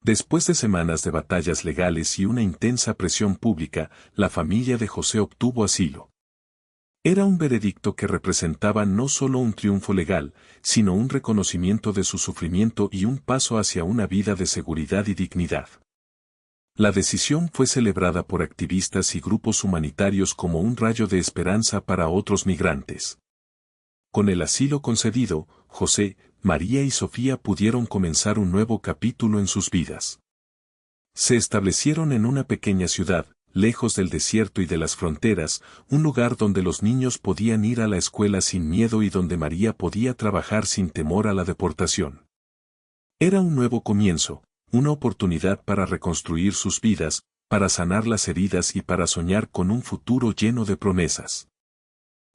Después de semanas de batallas legales y una intensa presión pública, la familia de José obtuvo asilo. Era un veredicto que representaba no solo un triunfo legal, sino un reconocimiento de su sufrimiento y un paso hacia una vida de seguridad y dignidad. La decisión fue celebrada por activistas y grupos humanitarios como un rayo de esperanza para otros migrantes. Con el asilo concedido, José, María y Sofía pudieron comenzar un nuevo capítulo en sus vidas. Se establecieron en una pequeña ciudad, lejos del desierto y de las fronteras, un lugar donde los niños podían ir a la escuela sin miedo y donde María podía trabajar sin temor a la deportación. Era un nuevo comienzo, una oportunidad para reconstruir sus vidas, para sanar las heridas y para soñar con un futuro lleno de promesas.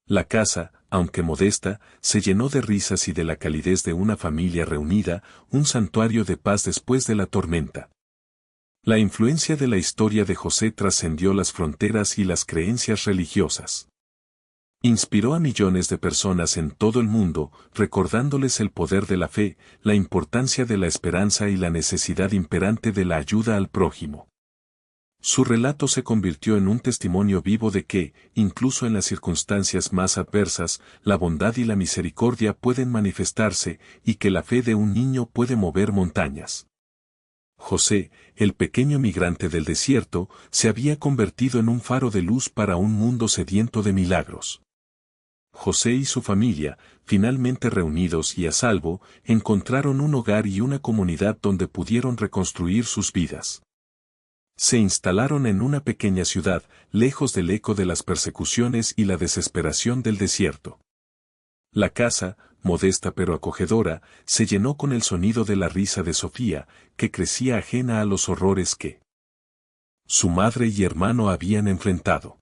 La casa, aunque modesta, se llenó de risas y de la calidez de una familia reunida, un santuario de paz después de la tormenta. La influencia de la historia de José trascendió las fronteras y las creencias religiosas. Inspiró a millones de personas en todo el mundo, recordándoles el poder de la fe, la importancia de la esperanza y la necesidad imperante de la ayuda al prójimo. Su relato se convirtió en un testimonio vivo de que, incluso en las circunstancias más adversas, la bondad y la misericordia pueden manifestarse y que la fe de un niño puede mover montañas. José, el pequeño migrante del desierto, se había convertido en un faro de luz para un mundo sediento de milagros. José y su familia, finalmente reunidos y a salvo, encontraron un hogar y una comunidad donde pudieron reconstruir sus vidas. Se instalaron en una pequeña ciudad, lejos del eco de las persecuciones y la desesperación del desierto. La casa, modesta pero acogedora, se llenó con el sonido de la risa de Sofía, que crecía ajena a los horrores que su madre y hermano habían enfrentado.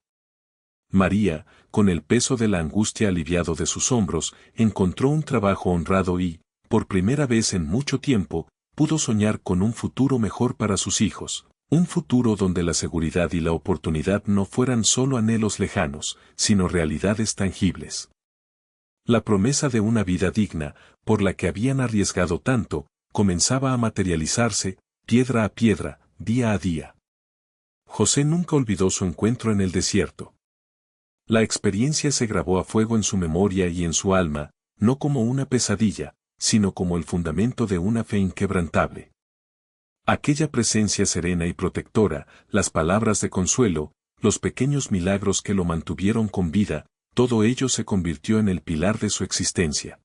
María, con el peso de la angustia aliviado de sus hombros, encontró un trabajo honrado y, por primera vez en mucho tiempo, pudo soñar con un futuro mejor para sus hijos, un futuro donde la seguridad y la oportunidad no fueran solo anhelos lejanos, sino realidades tangibles. La promesa de una vida digna, por la que habían arriesgado tanto, comenzaba a materializarse, piedra a piedra, día a día. José nunca olvidó su encuentro en el desierto. La experiencia se grabó a fuego en su memoria y en su alma, no como una pesadilla, sino como el fundamento de una fe inquebrantable. Aquella presencia serena y protectora, las palabras de consuelo, los pequeños milagros que lo mantuvieron con vida, todo ello se convirtió en el pilar de su existencia.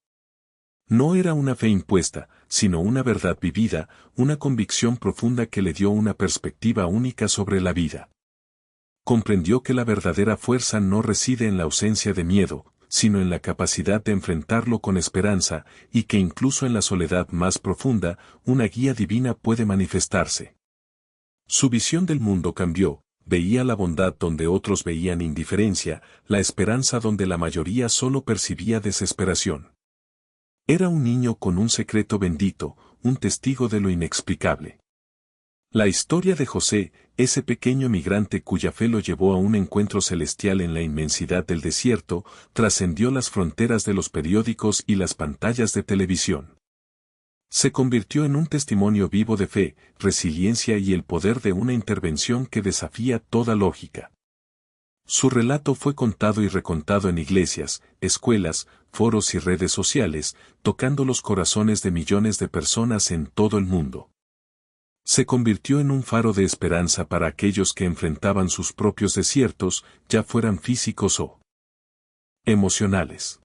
No era una fe impuesta, sino una verdad vivida, una convicción profunda que le dio una perspectiva única sobre la vida. Comprendió que la verdadera fuerza no reside en la ausencia de miedo, sino en la capacidad de enfrentarlo con esperanza, y que incluso en la soledad más profunda, una guía divina puede manifestarse. Su visión del mundo cambió, veía la bondad donde otros veían indiferencia, la esperanza donde la mayoría solo percibía desesperación. Era un niño con un secreto bendito, un testigo de lo inexplicable. La historia de José, ese pequeño migrante cuya fe lo llevó a un encuentro celestial en la inmensidad del desierto, trascendió las fronteras de los periódicos y las pantallas de televisión. Se convirtió en un testimonio vivo de fe, resiliencia y el poder de una intervención que desafía toda lógica. Su relato fue contado y recontado en iglesias, escuelas, foros y redes sociales, tocando los corazones de millones de personas en todo el mundo. Se convirtió en un faro de esperanza para aquellos que enfrentaban sus propios desiertos, ya fueran físicos o emocionales.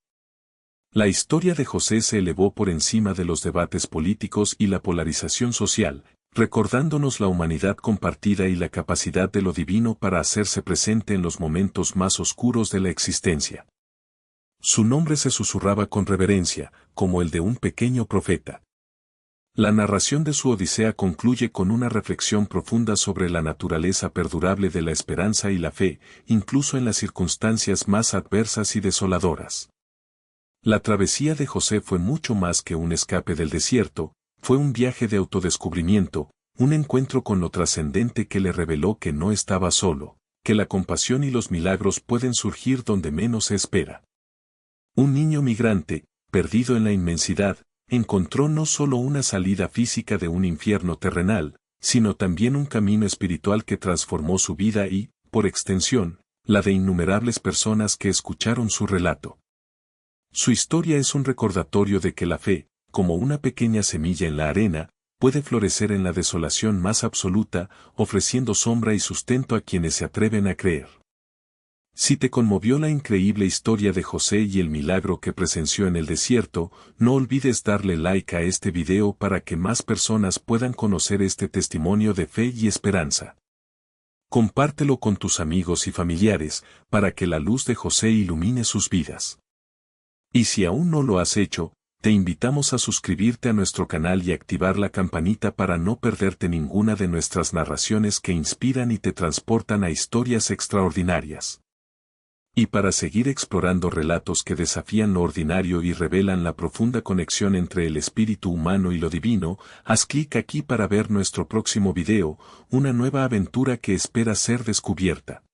La historia de José se elevó por encima de los debates políticos y la polarización social, recordándonos la humanidad compartida y la capacidad de lo divino para hacerse presente en los momentos más oscuros de la existencia. Su nombre se susurraba con reverencia, como el de un pequeño profeta. La narración de su Odisea concluye con una reflexión profunda sobre la naturaleza perdurable de la esperanza y la fe, incluso en las circunstancias más adversas y desoladoras. La travesía de José fue mucho más que un escape del desierto, fue un viaje de autodescubrimiento, un encuentro con lo trascendente que le reveló que no estaba solo, que la compasión y los milagros pueden surgir donde menos se espera. Un niño migrante, perdido en la inmensidad, encontró no solo una salida física de un infierno terrenal, sino también un camino espiritual que transformó su vida y, por extensión, la de innumerables personas que escucharon su relato. Su historia es un recordatorio de que la fe, como una pequeña semilla en la arena, puede florecer en la desolación más absoluta, ofreciendo sombra y sustento a quienes se atreven a creer. Si te conmovió la increíble historia de José y el milagro que presenció en el desierto, no olvides darle like a este video para que más personas puedan conocer este testimonio de fe y esperanza. Compártelo con tus amigos y familiares, para que la luz de José ilumine sus vidas. Y si aún no lo has hecho, te invitamos a suscribirte a nuestro canal y activar la campanita para no perderte ninguna de nuestras narraciones que inspiran y te transportan a historias extraordinarias. Y para seguir explorando relatos que desafían lo ordinario y revelan la profunda conexión entre el espíritu humano y lo divino, haz clic aquí para ver nuestro próximo video, una nueva aventura que espera ser descubierta.